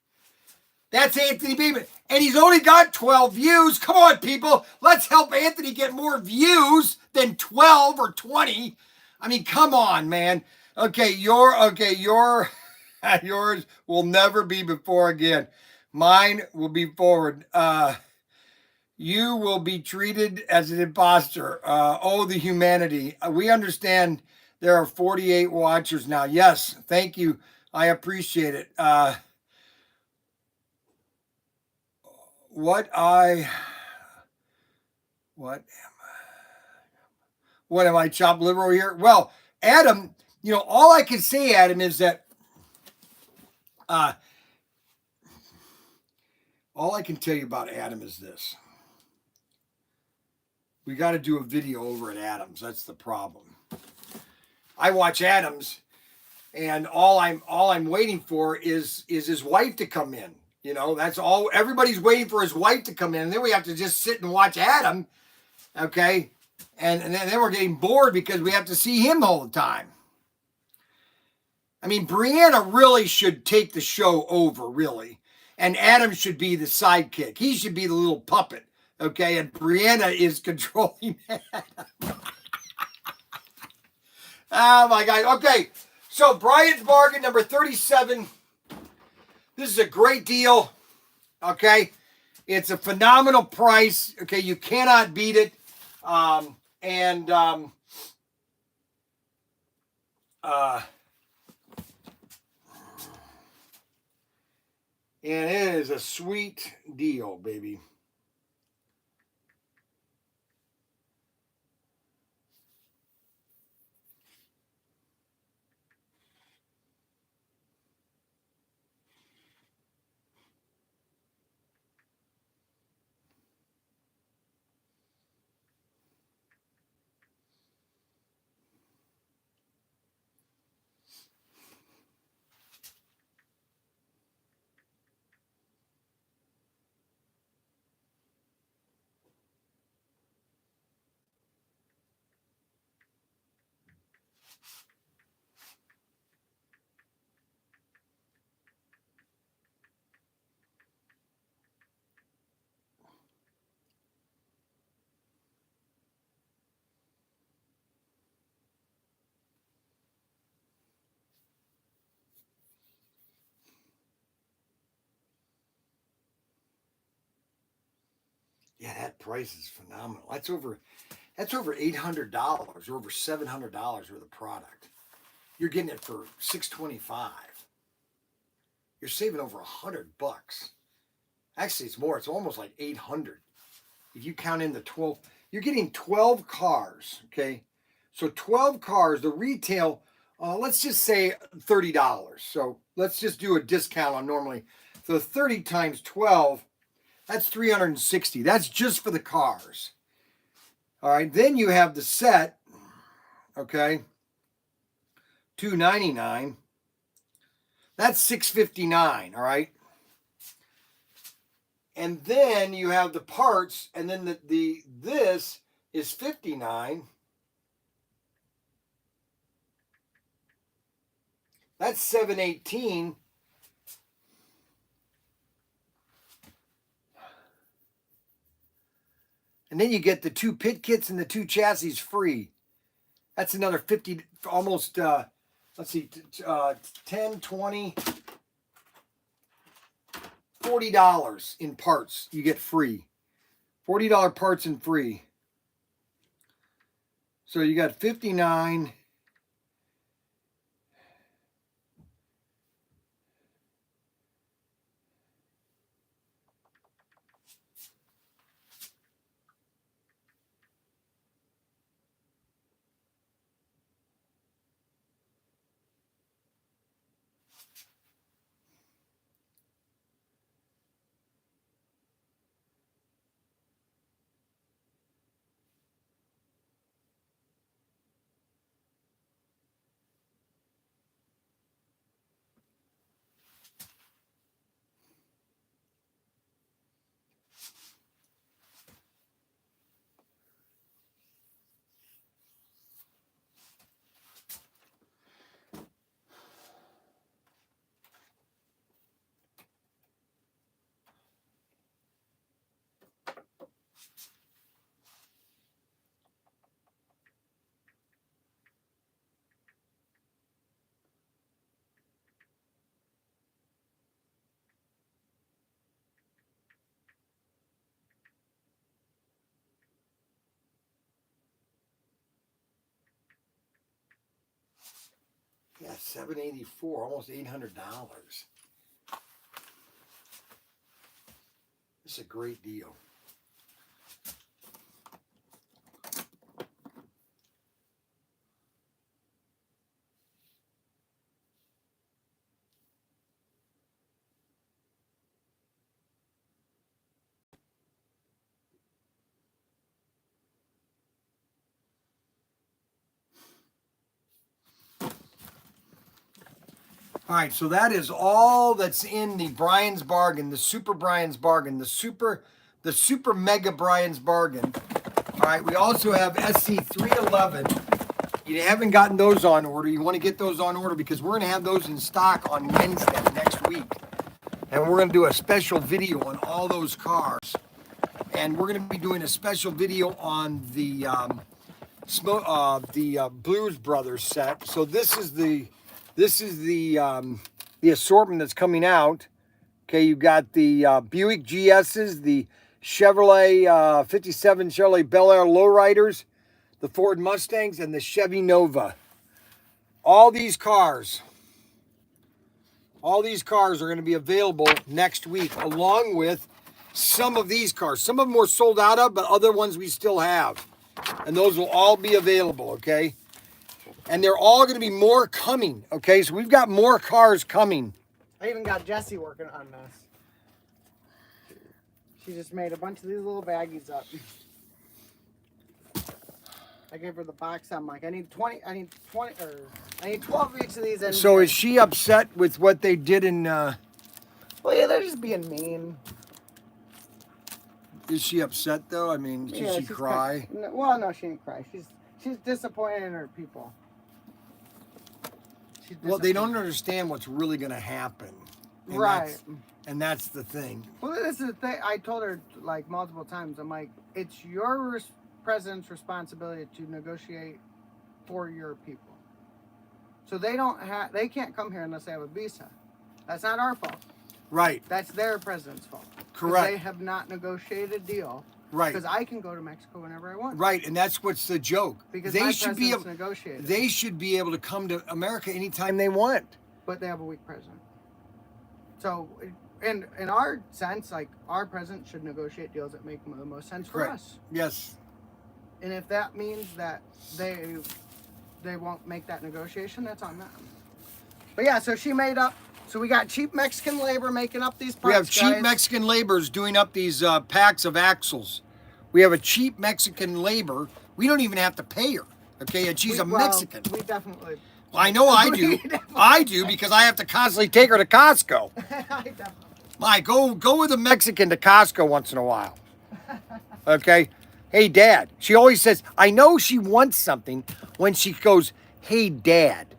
That's Anthony Bateman. And he's only got 12 views. Come on, people. Let's help Anthony get more views than 12 or 20. I mean, come on, man. Okay, yours will never be before again. Mine will be forward. You will be treated as an imposter. The humanity. We understand there are 48 watchers now. Yes, thank you. I appreciate it. What am I, chopped liver over here? Well, Adam, all I can say, Adam, is that all I can tell you about Adam is this. We got to do a video over at Adam's. That's the problem. I watch Adam's, and all I'm waiting for is his wife to come in. That's all. Everybody's waiting for his wife to come in, and then we have to just sit and watch Adam, okay? And then we're getting bored because we have to see him all the time. I mean, Brianna really should take the show over, really. And Adam should be the sidekick. He should be the little puppet, okay? And Brianna is controlling Adam. Oh, my God. Okay, so Bryan's bargain number 37. This is a great deal, okay? It's a phenomenal price, okay? You cannot beat it. And it is a sweet deal, baby. Yeah, that price is phenomenal. That's over $800 or over $700 worth of product. You're getting it for $625. You're saving over $100. Actually, it's more. It's almost like $800. If you count in the 12, you're getting 12 cars. Okay, so 12 cars. The retail let's just say $30. So let's just do a discount on normally. So 30 times 12, that's 360. That's just for the cars. All right, then you have the set, okay, $299. That's $659, all right? And then you have the parts, and then this is $59. That's $718. And then you get the 2 pit kits and the 2 chassis free. That's another 50, almost, let's see, 10, 20, $40 in parts you get free. $40 parts and free. So you got 59. Yeah, $784, almost $800. It's a great deal. All right, so that is all that's in the Bryan's bargain, the super Bryan's bargain, the super mega Bryan's bargain. All right, we also have SC311. You haven't gotten those on order. You want to get those on order because we're going to have those in stock on Wednesday next week. And we're going to do a special video on all those cars. And we're going to be doing a special video on the Blues Brothers set. So this is the assortment that's coming out. Okay, you've got the Buick GS's, the Chevrolet 57 Chevrolet Bel Air Lowriders, the Ford Mustangs, and the Chevy Nova. All these cars are going to be available next week, along with some of these cars. Some of them we're sold out of, but other ones we still have. And those will all be available, okay? And they're all going to be more coming, okay? So we've got more cars coming. I even got Jessie working on this. She just made a bunch of these little baggies up. I gave her the box. I'm like, I need 12 of each of these. So is she upset with what they did in... Well, yeah, they're just being mean. Is she upset, though? I mean, did she cry? Well, no, she didn't cry. She's disappointed in her people. Well, they don't understand what's really going to happen. And right. That's the thing. Well, this is the thing. I told her, like, multiple times. I'm like, it's your president's responsibility to negotiate for your people. So they can't come here unless they have a visa. That's not our fault. Right. That's their president's fault. Correct. They have not negotiated a deal. Right. Because I can go to Mexico whenever I want. Right, and that's what's the joke. Because they my should be able, negotiated. They should be able to come to America anytime they want. But they have a weak president. So, in our sense, like, our president should negotiate deals that make the most sense for us. Yes. And if that means that they they won't make that negotiation, that's on them. But yeah, so she made up. So we got cheap Mexican labor making up these parts. We have cheap guys. Mexican laborers doing up these packs of axles. We have a cheap Mexican labor. We don't even have to pay her. Okay, and she's a Mexican. We definitely. Well, I know I do. I do because I have to constantly take her to Costco. I definitely. Mike, go with a Mexican to Costco once in a while. Okay? Hey, Dad. She always says, I know she wants something when she goes, hey, Dad.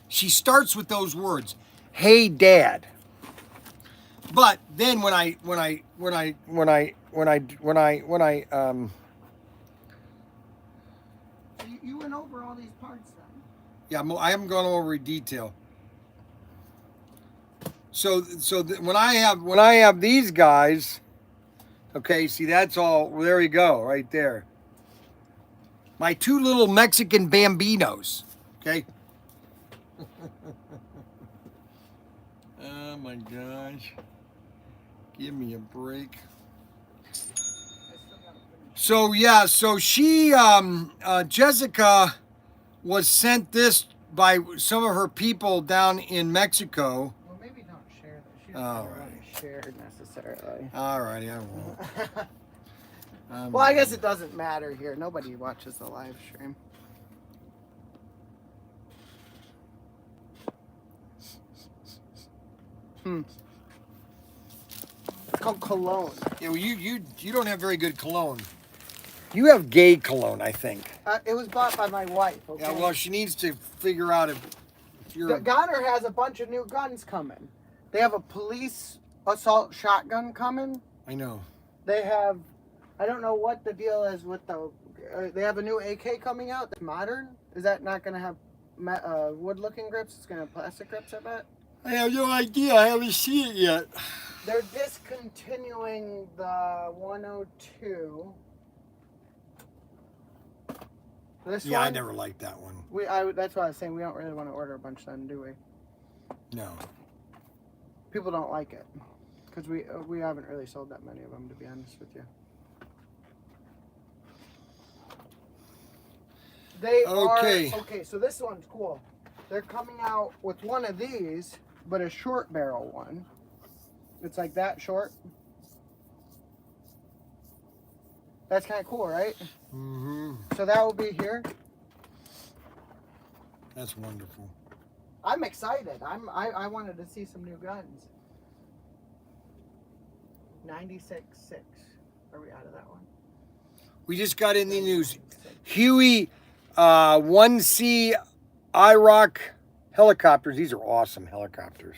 She starts with those words, hey, Dad. But then when I You went over all these parts then. yeah, I haven't gone over in detail. So when I have these guys, okay, see that's all. There you go, right there. My two little Mexican bambinos. Okay. Oh my gosh. Give me a break. So yeah, so she Jessica was sent this by some of her people down in Mexico. Well, maybe don't share that. She doesn't All want right. to share necessarily. Alrighty, I won't. Well, I guess it doesn't matter here. Nobody watches the live stream. It's called cologne. Yeah, well, you don't have very good cologne. You have gay cologne, I think. It was bought by my wife. Okay? Yeah, well, she needs to figure out if you're. Goddard has a bunch of new guns coming. They have a police assault shotgun coming. I know. They have, I don't know what the deal is with the. They have a new AK coming out that's modern. Is that not going to have wood-looking grips? It's going to have plastic grips, I bet. I have no idea. I haven't seen it yet. They're discontinuing the 102. This Yeah, one, I never liked that one. that's why I was saying we don't really want to order a bunch then, do we? No. People don't like it because we haven't really sold that many of them, to be honest with you. They Okay. are okay. So this one's cool. They're coming out with one of these, but a short barrel one. It's like that short. That's kind of cool, right? Mm-hmm. So that will be here. That's wonderful. I'm excited. I wanted to see some new guns. 96.6. Are we out of that one? We just got in the news. Huey 1C IROC helicopters. These are awesome helicopters.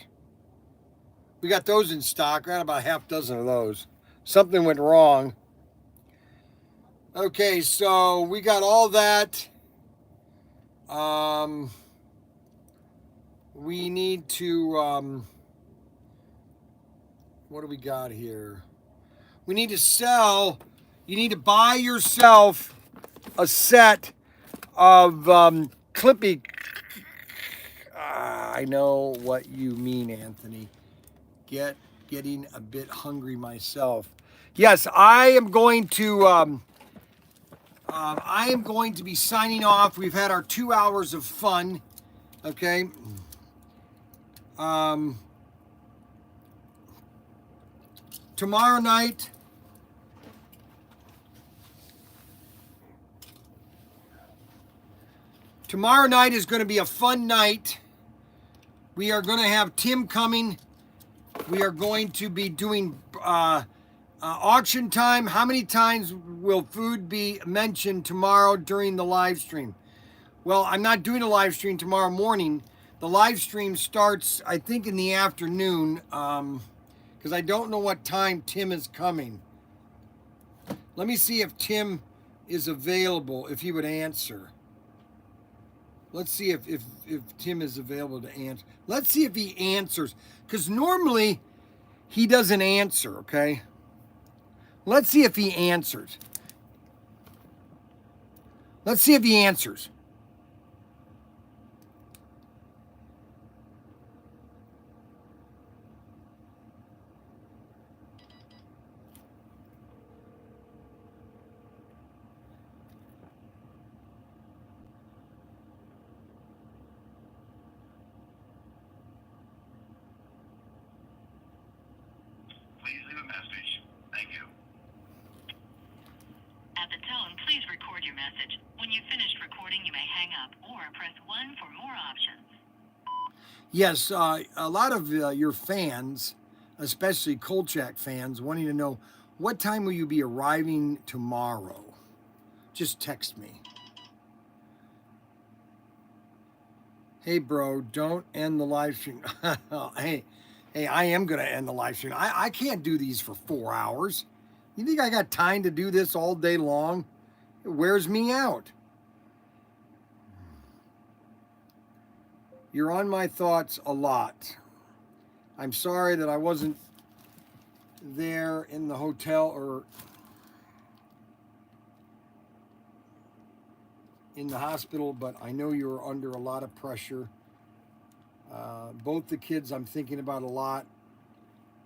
We got those in stock. We got about a half dozen of those. Something went wrong. Okay, so we got all that. We need to, what do we got here? We need to sell, you need to buy yourself a set of Clippy. I know what you mean, Anthony. Getting a bit hungry myself. Yes, I am going to be signing off. We've had our 2 hours of fun. Okay. Tomorrow night. Tomorrow night is going to be a fun night. We are going to have Tim coming. We are going to be doing auction time. How many times will food be mentioned tomorrow during the live stream? Well, I'm not doing a live stream tomorrow morning. The live stream starts, I think, in the afternoon because I don't know what time Tim is coming. Let me see if Tim is available, if he would answer. Let's see if Tim is available to answer. Let's see if he answers. Because normally he doesn't answer, okay? Let's see if he answers. Let's see if he answers. message. Thank you. At the tone, please record your message. When you've finished recording, you may hang up or press 1 for more options. Yes, a lot of your fans, especially Kolchak fans, wanting to know what time will you be arriving tomorrow? Just text me. Hey, bro, don't end the live stream. hey, I am going to end the live stream. I can't do these for 4 hours. You think I got time to do this all day long? It wears me out. You're on my thoughts a lot. I'm sorry that I wasn't there in the hotel or in the hospital, but I know you were under a lot of pressure. Both the kids I'm thinking about a lot.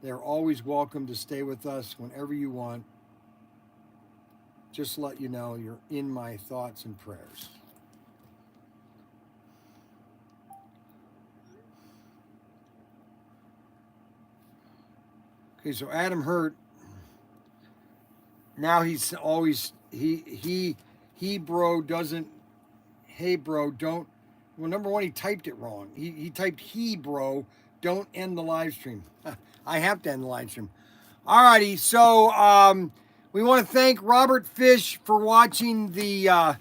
They're always welcome to stay with us whenever you want. Just let you know you're in my thoughts and prayers. Okay, so Adam Hurt, now he's always, he bro doesn't, hey bro, don't, well, number one, he typed it wrong. He typed he bro, don't end the live stream. I have to end the live stream. Alrighty, so we want to thank Robert Fish for watching the,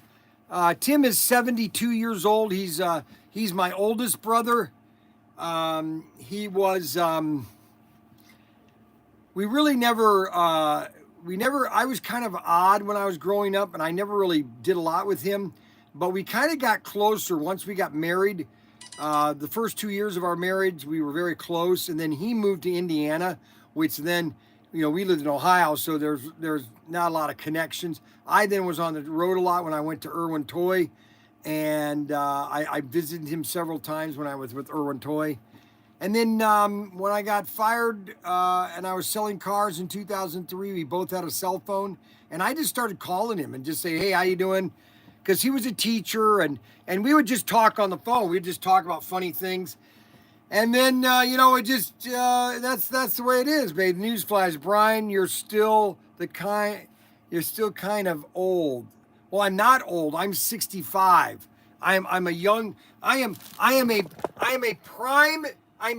Tim is 72 years old. He's my oldest brother. He was, we really never, I was kind of odd when I was growing up and I never really did a lot with him, but we kind of got closer once we got married. The first 2 years of our marriage, we were very close, and then he moved to Indiana, which then, you know, we lived in Ohio, so there's not a lot of connections. I then was on the road a lot when I went to Irwin Toy, and I visited him several times when I was with Irwin Toy. And then when I got fired and I was selling cars in 2003, we both had a cell phone, and I just started calling him and just say, hey, how you doing? Because he was a teacher, and we would just talk on the phone. We'd just talk about funny things. And then, you know, it just, that's the way it is, babe. Newsflash, Bryan, you're still kind of old. Well, I'm not old. I'm 65. I'm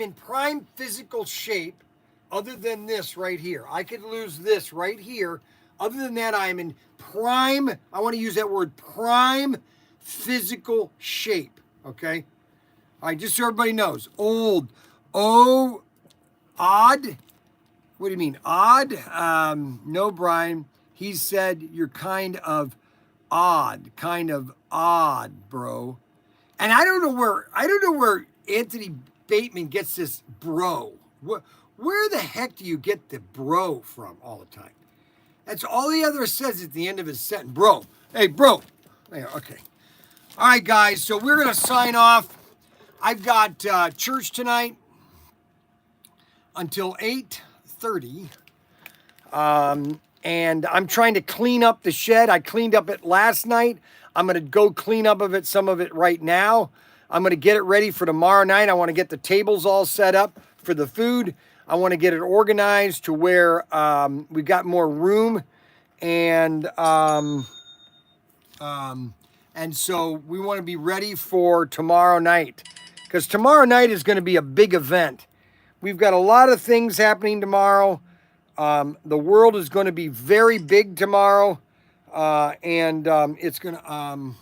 in prime physical shape other than this right here. I could lose this right here. Other than that, I'm in prime, I want to use that word, prime physical shape, okay? All right, just so everybody knows. Old. Oh, odd? What do you mean, odd? No, Bryan. He said you're kind of odd, bro. And I don't know where Anthony Bateman gets this bro. Where the heck do you get the bro from all the time? That's all he ever says at the end of his sentence. Bro. Hey, bro. Okay. All right, guys. So we're going to sign off. I've got church tonight until 8:30. And I'm trying to clean up the shed. I cleaned up it last night. I'm going to go clean up some of it right now. I'm going to get it ready for tomorrow night. I want to get the tables all set up for the food. I want to get it organized to where we've got more room. And so we want to be ready for tomorrow night. Because tomorrow night is going to be a big event. We've got a lot of things happening tomorrow. The world is going to be very big tomorrow. It's going to...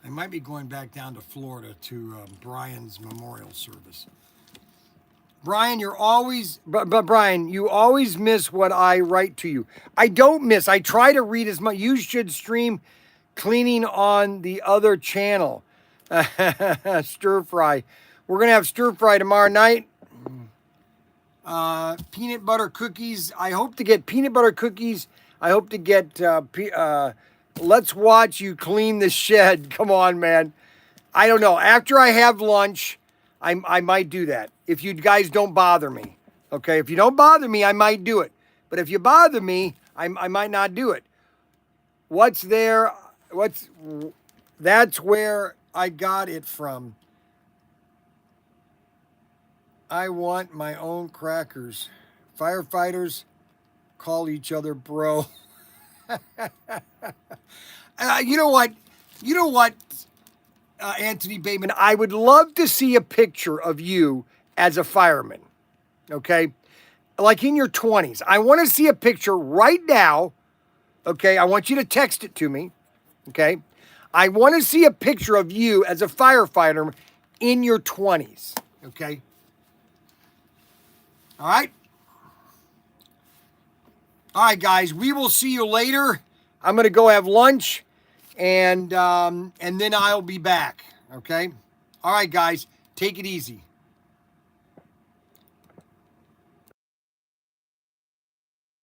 I might be going back down to Florida to Bryan's memorial service. Bryan, you're always, but Bryan, you always miss what I write to you. I don't miss. I try to read as much. You should stream cleaning on the other channel. Stir fry. We're going to have stir fry tomorrow night. Peanut butter cookies. I hope to get peanut butter cookies. I hope to get, let's watch you clean the shed. Come on, man. I don't know. After I have lunch, I might do that. If you guys don't bother me. Okay. If you don't bother me, I might do it. But if you bother me, I might not do it. What's there? That's where I got it from. I want my own crackers. Firefighters call each other bro. You know what? Anthony Bateman, I would love to see a picture of you as a fireman. Okay? Like in your 20s. I want to see a picture right now. Okay? I want you to text it to me. Okay? I want to see a picture of you as a firefighter in your 20s. Okay? All right? All right, guys. We will see you later. I'm going to go have lunch, and then I'll be back. Okay? All right, guys. Take it easy.